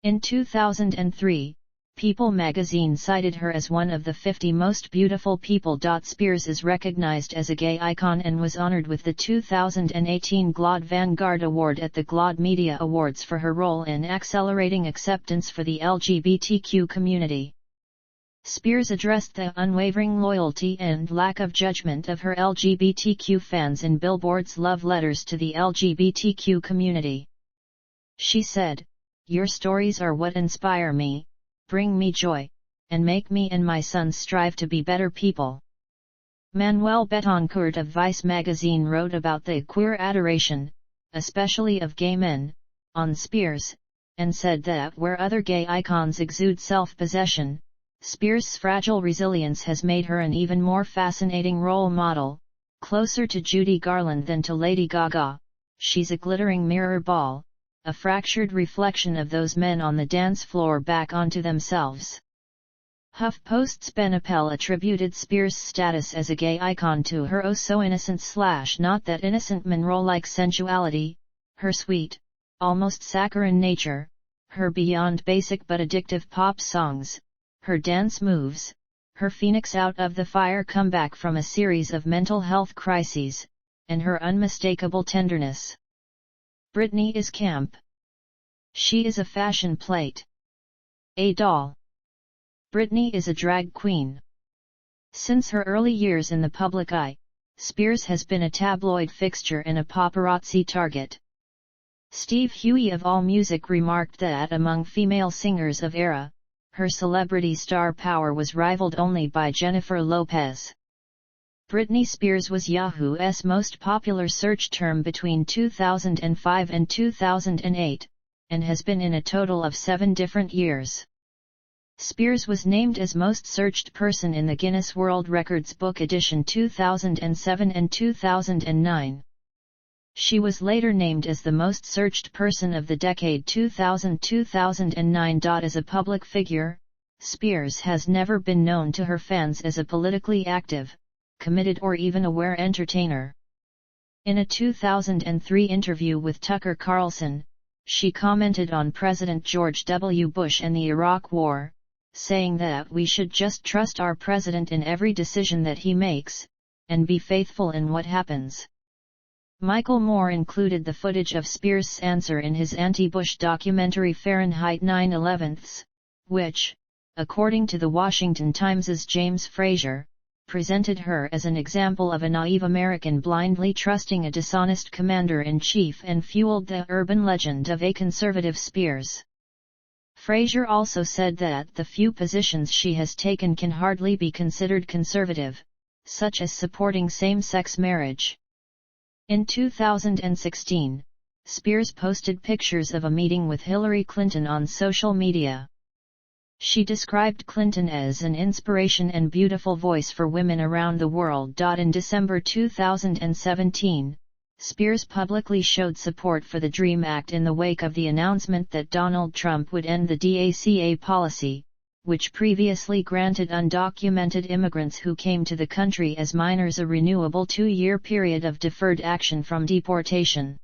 In 2003, People magazine cited her as one of the 50 most beautiful people. Spears is recognized as a gay icon and was honored with the 2018 GLAAD Vanguard Award at the GLAAD Media Awards for her role in accelerating acceptance for the LGBTQ community. Spears addressed the unwavering loyalty and lack of judgment of her LGBTQ fans in Billboard's love letters to the LGBTQ community. She said, "Your stories are what inspire me, bring me joy, and make me and my sons strive to be better people." Manuel Betancourt of Vice magazine wrote about the queer adoration, especially of gay men, on Spears, and said that where other gay icons exude self-possession, Spears' fragile resilience has made her an even more fascinating role model, closer to Judy Garland than to Lady Gaga. She's a glittering mirror ball, a fractured reflection of those men on the dance floor back onto themselves. HuffPost's Ben Appel attributed Spears' status as a gay icon to her oh-so-innocent/not that innocent Monroe-like sensuality, her sweet, almost saccharine nature, her beyond basic but addictive pop songs, her dance moves, her phoenix out of the fire comeback from a series of mental health crises, and her unmistakable tenderness. Britney is camp. She is a fashion plate. A doll. Britney is a drag queen. Since her early years in the public eye, Spears has been a tabloid fixture and a paparazzi target. Steve Huey of AllMusic remarked that among female singers of era, her celebrity star power was rivaled only by Jennifer Lopez. Britney Spears was Yahoo's most popular search term between 2005 and 2008, and has been in a total of 7 different years. Spears was named as most searched person in the Guinness World Records Book edition 2007 and 2009. She was later named as the most searched person of the decade 2000-2009. As a public figure, Spears has never been known to her fans as a politically active, committed or even aware entertainer. In a 2003 interview with Tucker Carlson, she commented on President George W. Bush and the Iraq War, saying that we should just trust our president in every decision that he makes, and be faithful in what happens. Michael Moore included the footage of Spears' answer in his anti-Bush documentary Fahrenheit 9/11, which, according to the Washington Times's James Frazier, presented her as an example of a naive American blindly trusting a dishonest commander-in-chief and fueled the urban legend of a conservative Spears. Frazier also said that the few positions she has taken can hardly be considered conservative, such as supporting same-sex marriage. In 2016, Spears posted pictures of a meeting with Hillary Clinton on social media. She described Clinton as an inspiration and beautiful voice for women around the world. In December 2017, Spears publicly showed support for the DREAM Act in the wake of the announcement that Donald Trump would end the DACA policy, which previously granted undocumented immigrants who came to the country as minors a renewable 2-year period of deferred action from deportation.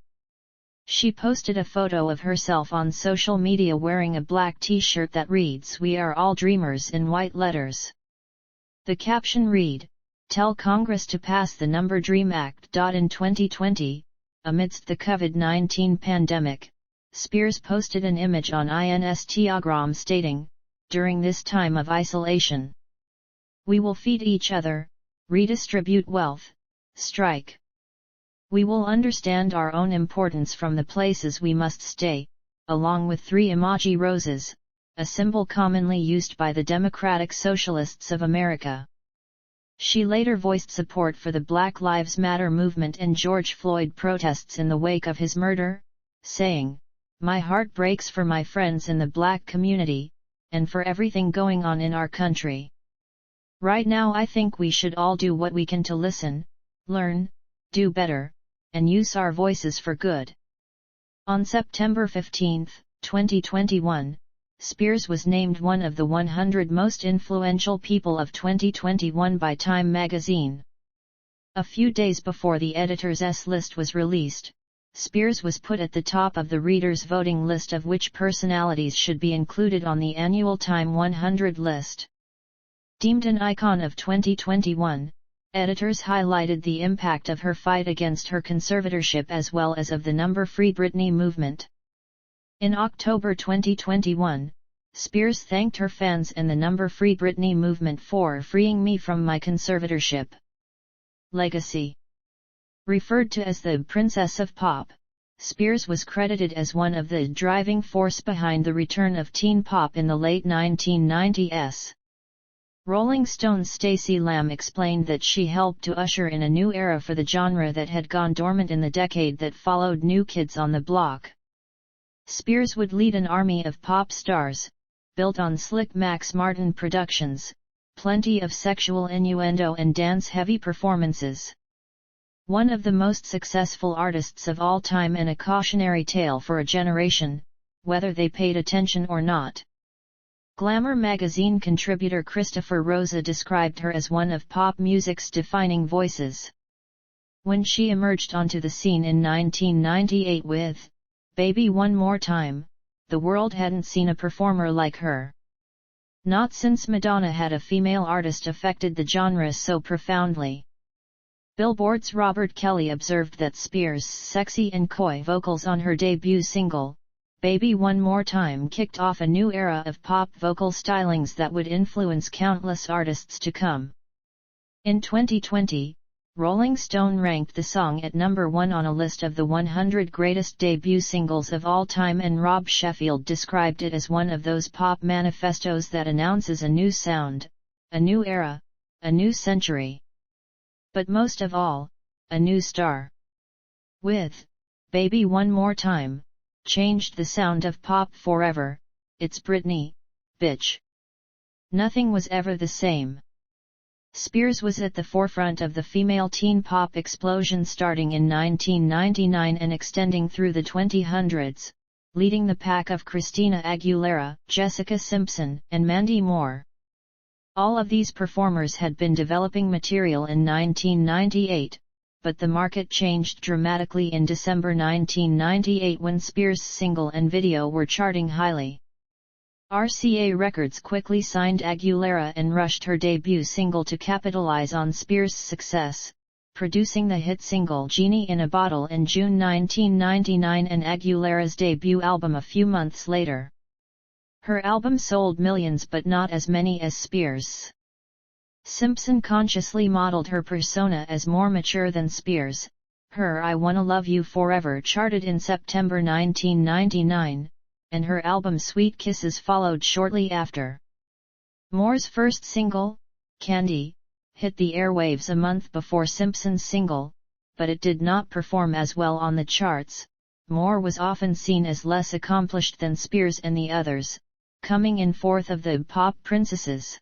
She posted a photo of herself on social media wearing a black t-shirt that reads "We are all dreamers" in white letters. The caption read, "Tell Congress to pass the DREAM Act." In 2020, amidst the COVID-19 pandemic, Spears posted an image on Instagram stating, "During this time of isolation, we will feed each other, redistribute wealth, strike. We will understand our own importance from the places we must stay," along with 3 emoji roses, a symbol commonly used by the Democratic Socialists of America. She later voiced support for the Black Lives Matter movement and George Floyd protests in the wake of his murder, saying, "My heart breaks for my friends in the black community, and for everything going on in our country. Right now I think we should all do what we can to listen, learn, do better, and use our voices for good." On September 15, 2021, Spears was named one of the 100 most influential people of 2021 by Time magazine. A few days before the editor's list was released, Spears was put at the top of the readers' voting list of which personalities should be included on the annual Time 100 list. Deemed an icon of 2021, editors highlighted the impact of her fight against her conservatorship as well as of the Free Britney movement. In October 2021, Spears thanked her fans and the Free Britney movement for freeing me from my conservatorship. Legacy. Referred to as the Princess of Pop, Spears was credited as one of the driving force behind the return of teen pop in the late 1990s. Rolling Stone's Stacey Lamb explained that she helped to usher in a new era for the genre that had gone dormant in the decade that followed New Kids on the Block. Spears would lead an army of pop stars, built on slick Max Martin productions, plenty of sexual innuendo and dance-heavy performances. One of the most successful artists of all time and a cautionary tale for a generation, whether they paid attention or not. Glamour magazine contributor Christopher Rosa described her as one of pop music's defining voices. When she emerged onto the scene in 1998 with "Baby One More Time," the world hadn't seen a performer like her. Not since Madonna had a female artist affected the genre so profoundly. Billboard's Robert Kelly observed that Spears' sexy and coy vocals on her debut single, "Baby One More Time," kicked off a new era of pop vocal stylings that would influence countless artists to come. In 2020, Rolling Stone ranked the song at number 1 on a list of the 100 greatest debut singles of all time, and Rob Sheffield described it as one of those pop manifestos that announces a new sound, a new era, a new century. But most of all, a new star. With "Baby One More Time," changed the sound of pop forever. It's Britney, bitch. Nothing was ever the same. Spears was at the forefront of the female teen pop explosion starting in 1999 and extending through the 2000s, leading the pack of Christina Aguilera, Jessica Simpson, and Mandy Moore. All of these performers had been developing material in 1998, but the market changed dramatically in December 1998 when Spears' single and video were charting highly. RCA Records quickly signed Aguilera and rushed her debut single to capitalize on Spears' success, producing the hit single "Genie in a Bottle" in June 1999 and Aguilera's debut album a few months later. Her album sold millions but not as many as Spears'. Simpson consciously modeled her persona as more mature than Spears. Her "I Wanna Love You Forever" charted in September 1999, and her album "Sweet Kisses" followed shortly after. Moore's first single, "Candy," hit the airwaves a month before Simpson's single, but it did not perform as well on the charts. Moore was often seen as less accomplished than Spears and the others, coming in fourth of the pop princesses.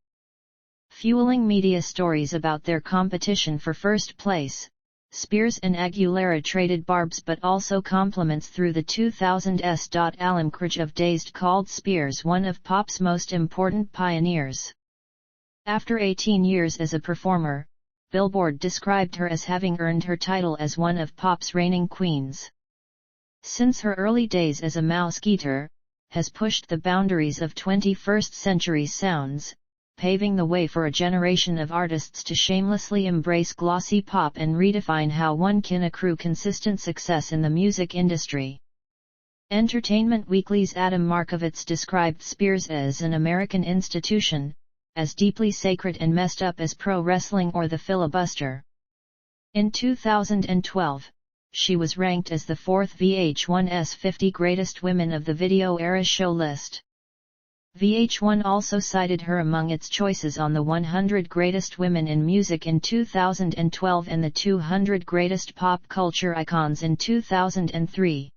Fueling media stories about their competition for first place, Spears and Aguilera traded barbs but also compliments through the 2000s. Alan Cridge of Dazed called Spears one of pop's most important pioneers. After 18 years as a performer, Billboard described her as having earned her title as one of pop's reigning queens. Since her early days as a mousekeeper, has pushed the boundaries of 21st century sounds, paving the way for a generation of artists to shamelessly embrace glossy pop and redefine how one can accrue consistent success in the music industry. Entertainment Weekly's Adam Markovitz described Spears as an American institution, as deeply sacred and messed up as pro wrestling or the filibuster. In 2012, she was ranked as the 4th VH1's 50 Greatest Women of the Video Era show list. VH1 also cited her among its choices on the 100 Greatest Women in Music in 2012 and the 200 Greatest Pop Culture Icons in 2003.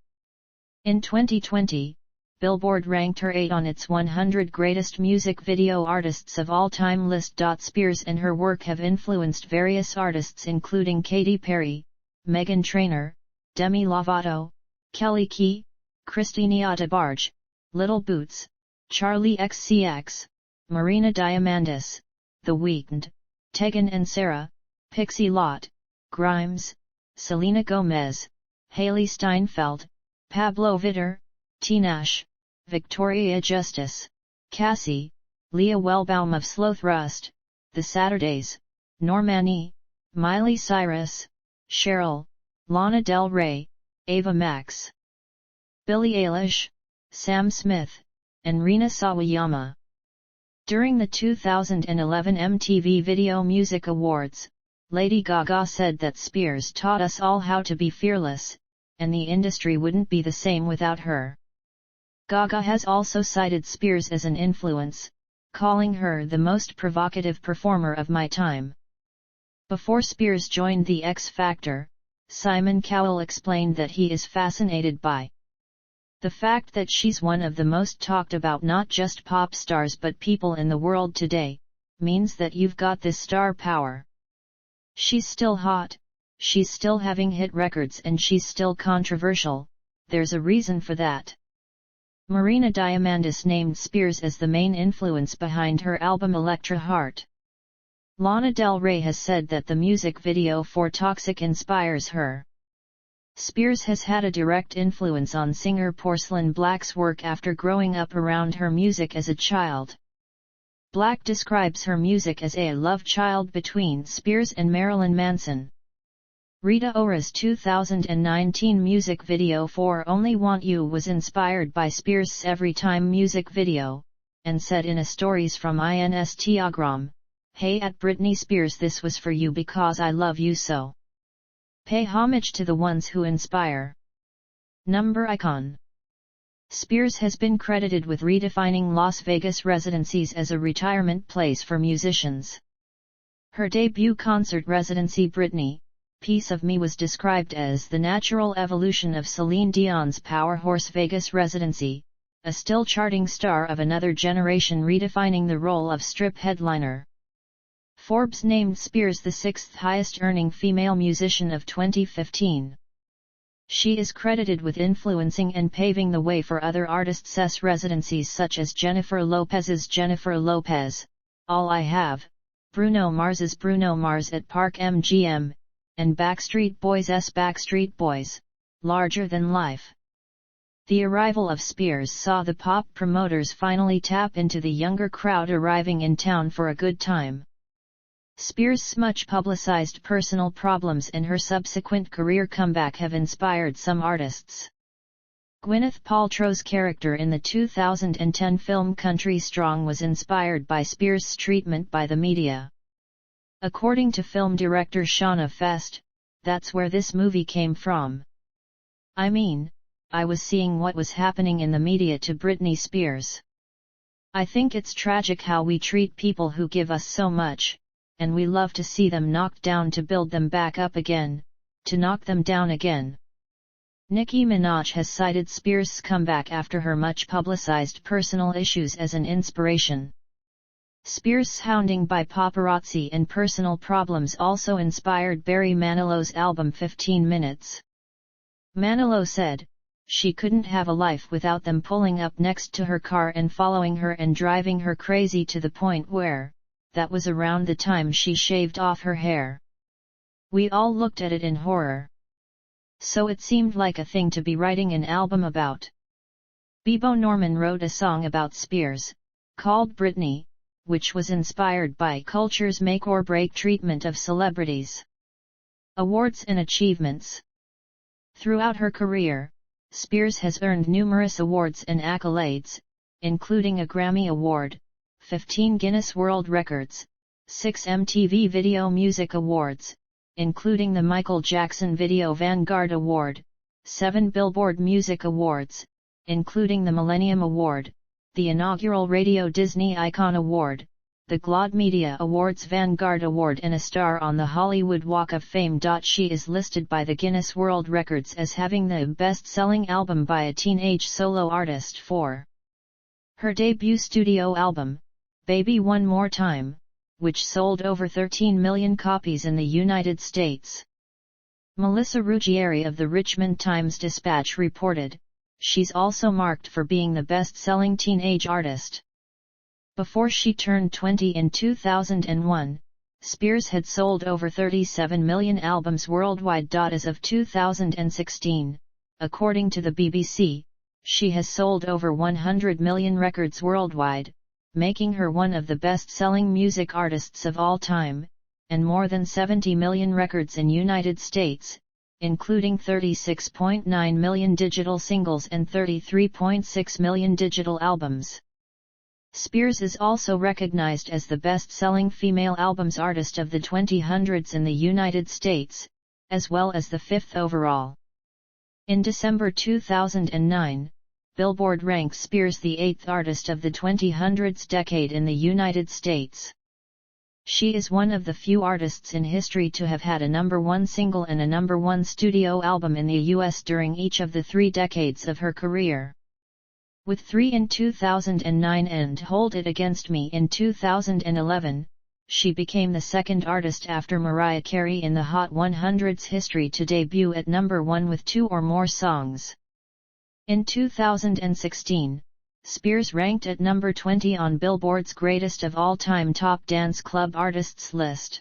In 2020, Billboard ranked her 8 on its 100 Greatest Music Video Artists of All Time list. Spears and her work have influenced various artists including Katy Perry, Meghan Trainor, Demi Lovato, Kelly Key, Christina DeBarge, Little Boots, Charlie XCX, Marina Diamandis, The Weeknd, Tegan and Sara, Pixie Lott, Grimes, Selena Gomez, Hailee Steinfeld, Pablo Vittar, Tinashe, Victoria Justice, Cassie, Leah Wellbaum of Sloth Rust, The Saturdays, Normani, Miley Cyrus, Cheryl, Lana Del Rey, Ava Max, Billie Eilish, Sam Smith, and Rina Sawayama. During the 2011 MTV Video Music Awards, Lady Gaga said that Spears taught us all how to be fearless, and the industry wouldn't be the same without her. Gaga has also cited Spears as an influence, calling her the most provocative performer of my time. Before Spears joined the X Factor, Simon Cowell explained that he is fascinated by The fact that she's one of the most talked about not just pop stars but people in the world today, means that you've got this star power. She's still hot, she's still having hit records, and she's still controversial. There's a reason for that. Marina Diamandis named Spears as the main influence behind her album Electra Heart. Lana Del Rey has said that the music video for Toxic inspires her. Spears has had a direct influence on singer Porcelain Black's work after growing up around her music as a child. Black describes her music as a love child between Spears and Marilyn Manson. Rita Ora's 2019 music video for Only Want You was inspired by Spears' Every Time music video, and said in a Stories from Instagram, "Hey at Britney Spears, this was for you because I love you so. Pay homage to the ones who inspire." Number icon. Spears has been credited with redefining Las Vegas residencies as a retirement place for musicians. Her debut concert residency Britney, Piece of Me was described as the natural evolution of Celine Dion's Powerhouse Vegas residency, a still charting star of another generation redefining the role of strip headliner. Forbes named Spears the sixth highest earning female musician of 2015. She is credited with influencing and paving the way for other artists' residencies such as Jennifer Lopez's Jennifer Lopez, All I Have, Bruno Mars's Bruno Mars at Park MGM, and Backstreet Boys' Backstreet Boys, Larger Than Life. The arrival of Spears saw the pop promoters finally tap into the younger crowd arriving in town for a good time. Spears' much publicized personal problems and her subsequent career comeback have inspired some artists. Gwyneth Paltrow's character in the 2010 film Country Strong was inspired by Spears' treatment by the media. According to film director Shauna Fest, "That's where this movie came from. I mean, I was seeing what was happening in the media to Britney Spears. I think it's tragic how we treat people who give us so much, and we love to see them knocked down to build them back up again, to knock them down again." Nicki Minaj has cited Spears' comeback after her much publicized personal issues as an inspiration. Spears' hounding by paparazzi and personal problems also inspired Barry Manilow's album 15 Minutes. Manilow said, "She couldn't have a life without them pulling up next to her car and following her and driving her crazy to the point where, that was around the time she shaved off her hair. We all looked at it in horror. So it seemed like a thing to be writing an album about." Bebo Norman wrote a song about Spears, called Britney, which was inspired by culture's make-or-break treatment of celebrities. Awards and achievements. Throughout her career, Spears has earned numerous awards and accolades, including a Grammy Award, 15 Guinness World Records, 6 MTV Video Music Awards, including the Michael Jackson Video Vanguard Award, 7 Billboard Music Awards, including the Millennium Award, the inaugural Radio Disney Icon Award, the GLAAD Media Awards Vanguard Award, and a star on the Hollywood Walk of Fame. She is listed by the Guinness World Records as having the best-selling album by a teenage solo artist for her debut studio album, Baby One More Time, which sold over 13 million copies in the United States. Melissa Ruggieri of the Richmond Times-Dispatch reported, "She's also marked for being the best-selling teenage artist." Before she turned 20 in 2001, Spears had sold over 37 million albums worldwide. As of 2016, according to the BBC, she has sold over 100 million records worldwide, making her one of the best-selling music artists of all time, and more than 70 million records in United States, including 36.9 million digital singles and 33.6 million digital albums. Spears is also recognized as the best-selling female albums artist of the 2000s in the United States, as well as the fifth overall. In December 2009, Billboard ranked Spears the 8th artist of the 2000s decade in the United States. She is one of the few artists in history to have had a #1 single and a #1 studio album in the US during each of the 3 decades of her career. With 3 in 2009 and Hold It Against Me in 2011, she became the second artist after Mariah Carey in the Hot 100's history to debut at #1 with 2 or more songs. In 2016, Spears ranked at number 20 on Billboard's Greatest of All Time Top Dance Club Artists list.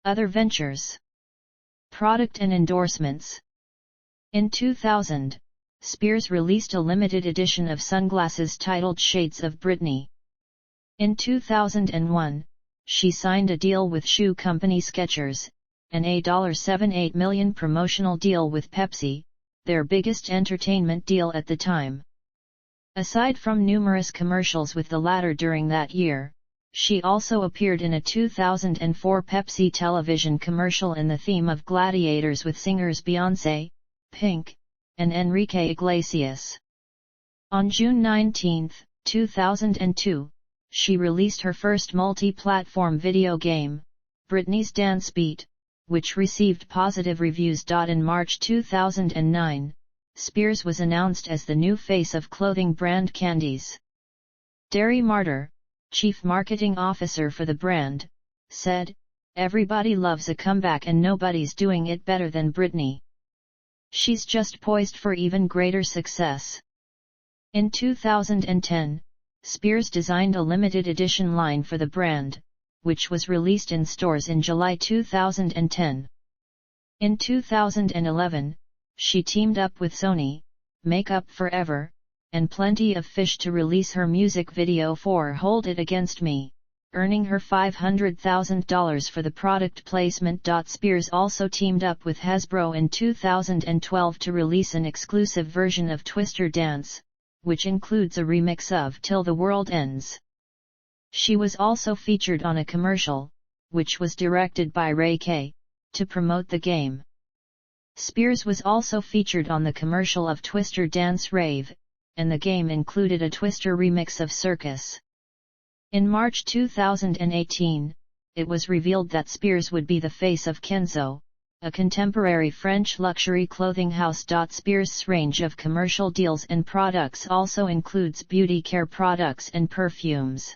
Other ventures. Product and endorsements. In 2000, Spears released a limited edition of sunglasses titled Shades of Britney. In 2001, she signed a deal with shoe company Skechers, and a $78 million promotional deal with Pepsi, their biggest entertainment deal at the time. Aside from numerous commercials with the latter during that year, she also appeared in a 2004 Pepsi television commercial in the theme of gladiators with singers Beyoncé, Pink, and Enrique Iglesias. On June 19, 2002, she released her first multi-platform video game, Britney's Dance Beat, which received positive reviews. In March 2009, Spears was announced as the new face of clothing brand Candies. Derry Martyr, chief marketing officer for the brand, said, "Everybody loves a comeback and nobody's doing it better than Britney. She's just poised for even greater success." In 2010, Spears designed a limited edition line for the brand, which was released in stores in July 2010. In 2011, she teamed up with Sony, Make Up Forever, and Plenty of Fish to release her music video for Hold It Against Me, earning her $500,000 for the product placement. Spears also teamed up with Hasbro in 2012 to release an exclusive version of Twister Dance, which includes a remix of Till the World Ends. She was also featured on a commercial, which was directed by Ray K, to promote the game. Spears was also featured on the commercial of Twister Dance Rave, and the game included a Twister remix of Circus. In March 2018, it was revealed that Spears would be the face of Kenzo, a contemporary French luxury clothing house. Spears' range of commercial deals and products also includes beauty care products and perfumes.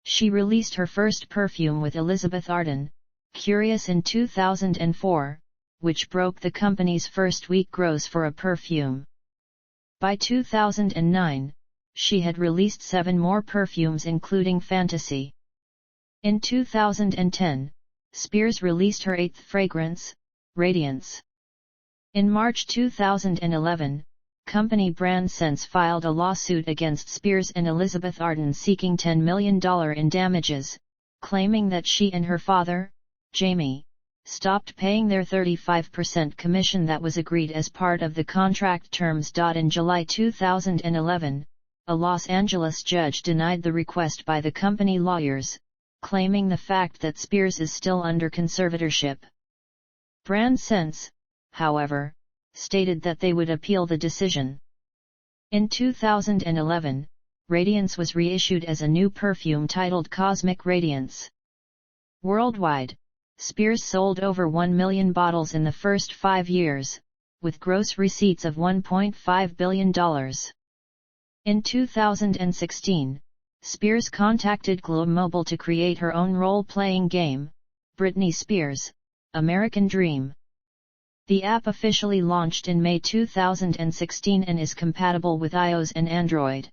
She released her first perfume with Elizabeth Arden, Curious, in 2004, which broke the company's first-week gross for a perfume. By 2009, she had released 7 more perfumes including Fantasy. In 2010, Spears released her 8th fragrance, Radiance. In March 2011, company Brand Sense filed a lawsuit against Spears and Elizabeth Arden seeking $10 million in damages, claiming that she and her father, Jamie, stopped paying their 35% commission that was agreed as part of the contract terms. In July 2011, a Los Angeles judge denied the request by the company lawyers, claiming the fact that Spears is still under conservatorship. Brand Sense, however, stated that they would appeal the decision. In 2011, Radiance was reissued as a new perfume titled Cosmic Radiance. Worldwide, Spears sold over 1 million bottles in the first 5 years, with gross receipts of $1.5 billion. In 2016, Spears contacted Globe Mobile to create her own role-playing game, Britney Spears, American Dream. The app officially launched in May 2016 and is compatible with iOS and Android.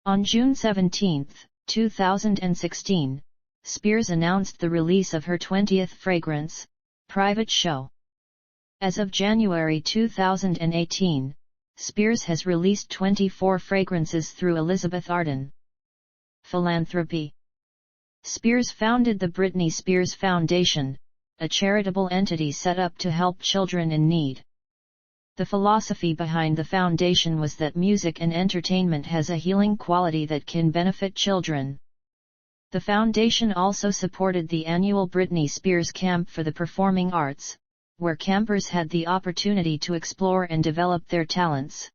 On June 17, 2016, Spears announced the release of her 20th fragrance, Private Show. As of January 2018, Spears has released 24 fragrances through Elizabeth Arden. Philanthropy. Spears founded the Britney Spears Foundation, a charitable entity set up to help children in need. The philosophy behind the foundation was that music and entertainment has a healing quality that can benefit children. The foundation also supported the annual Britney Spears Camp for the Performing Arts, where campers had the opportunity to explore and develop their talents.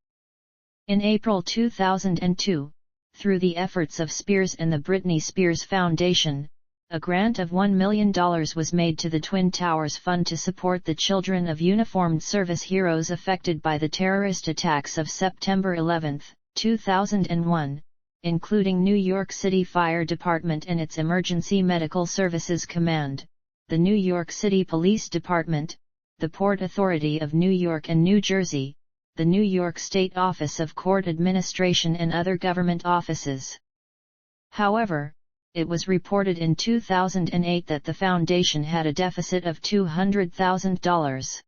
In April 2002, through the efforts of Spears and the Britney Spears Foundation, a grant of $1 million was made to the Twin Towers Fund to support the children of uniformed service heroes affected by the terrorist attacks of September 11, 2001, including New York City Fire Department and its Emergency Medical Services Command, the New York City Police Department, the Port Authority of New York and New Jersey, the New York State Office of Court Administration and other government offices. However, it was reported in 2008 that the foundation had a deficit of $200,000.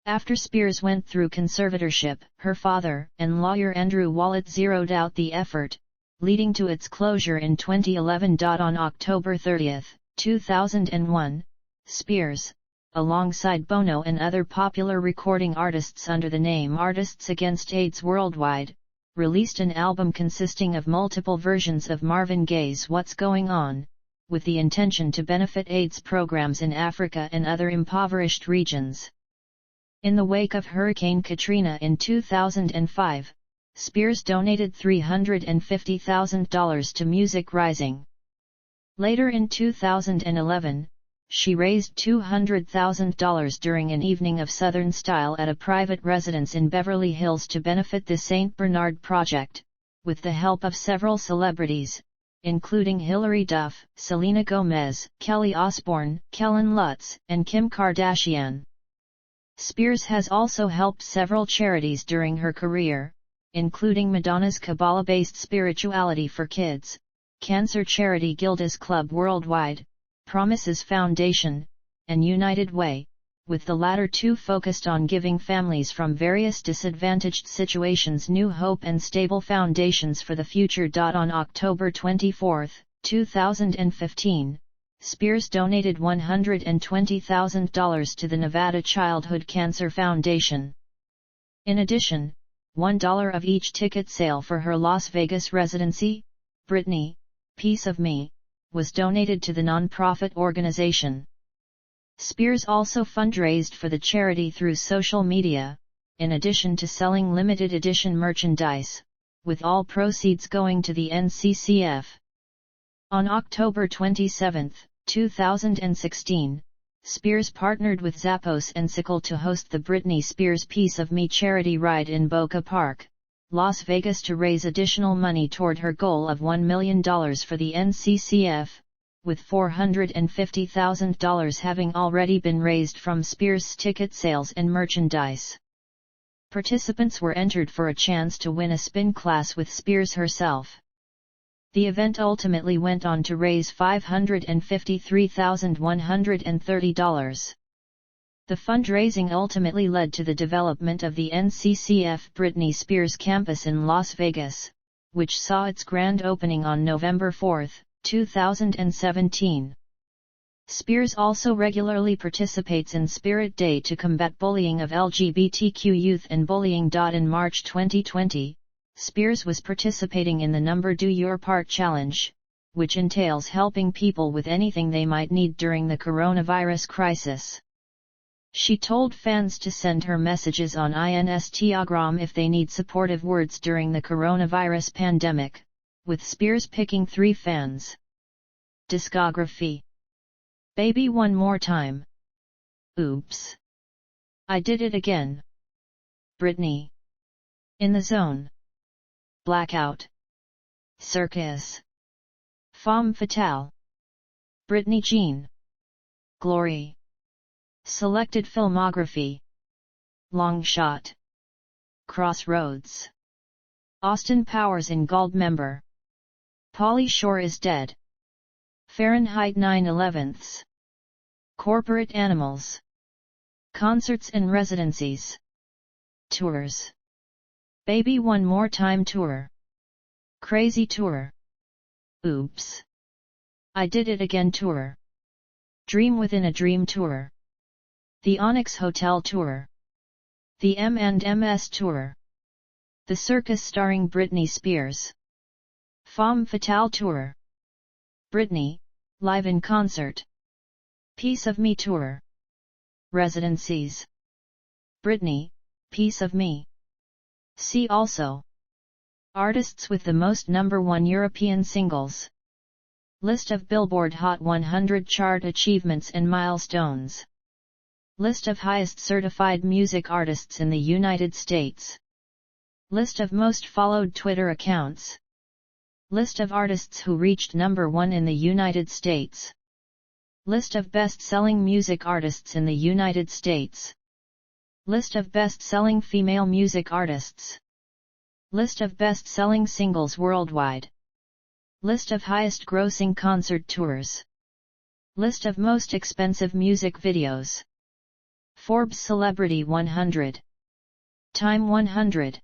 After Spears went through conservatorship, her father and lawyer Andrew Wallet zeroed out the effort, leading to its closure in 2011. On October 30, 2001, Spears, alongside Bono and other popular recording artists under the name Artists Against AIDS Worldwide, released an album consisting of multiple versions of Marvin Gaye's What's Going On, with the intention to benefit AIDS programs in Africa and other impoverished regions. In the wake of Hurricane Katrina in 2005, Spears donated $350,000 to Music Rising. Later in 2011, she raised $200,000 during an evening of Southern style at a private residence in Beverly Hills to benefit the St. Bernard Project, with the help of several celebrities, including Hilary Duff, Selena Gomez, Kelly Osbourne, Kellen Lutz, and Kim Kardashian. Spears has also helped several charities during her career, including Madonna's Kabbalah-based Spirituality for Kids, cancer charity Gilda's Club Worldwide, Promises Foundation, and United Way, with the latter two focused on giving families from various disadvantaged situations new hope and stable foundations for the future. On October 24, 2015, Spears donated $120,000 to the Nevada Childhood Cancer Foundation. In addition, $1 of each ticket sale for her Las Vegas residency, Britney, Piece of Me, was donated to the nonprofit organization. Spears also fundraised for the charity through social media, in addition to selling limited edition merchandise, with all proceeds going to the NCCF. On October 27, 2016, Spears partnered with Zappos and Sickle to host the Britney Spears Piece of Me charity ride in Boca Park, Las Vegas to raise additional money toward her goal of $1 million for the NCCF, with $450,000 having already been raised from Spears' ticket sales and merchandise. Participants were entered for a chance to win a spin class with Spears herself. The event ultimately went on to raise $553,130. The fundraising ultimately led to the development of the NCCF Britney Spears campus in Las Vegas, which saw its grand opening on November 4, 2017. Spears also regularly participates in Spirit Day to combat bullying of LGBTQ youth and bullying. In March 2020, Spears was participating in the Number Do Your Part Challenge, which entails helping people with anything they might need during the coronavirus crisis. She told fans to send her messages on Instagram if they need supportive words during the coronavirus pandemic, with Spears picking 3 fans. Discography: Baby One More Time, Oops, I Did It Again, Britney, In the Zone, Blackout, Circus, Femme Fatale, Britney Jean, Glory. Selected filmography: Long Shot, Crossroads, Austin Powers in Goldmember, Pauly Shore Is Dead, Fahrenheit 9/11, Corporate Animals, Concerts and Residencies, Tours, Baby One More Time Tour, Crazy Tour, Oops, I Did It Again Tour, Dream Within a Dream Tour, The Onyx Hotel Tour, The M&Ms Tour, The Circus starring Britney Spears, Femme Fatale Tour, Britney, Live in Concert, Piece of Me Tour, Residencies, Britney, Piece of Me. See also: Artists with the most #1 European singles. List of Billboard Hot 100 chart achievements and milestones. List of highest certified music artists in the United States. List of most followed Twitter accounts. List of artists who reached number 1 in the United States. List of best-selling music artists in the United States. List of best-selling female music artists. List of best-selling singles worldwide. List of highest-grossing concert tours. List of most expensive music videos. Forbes Celebrity 100. Time 100.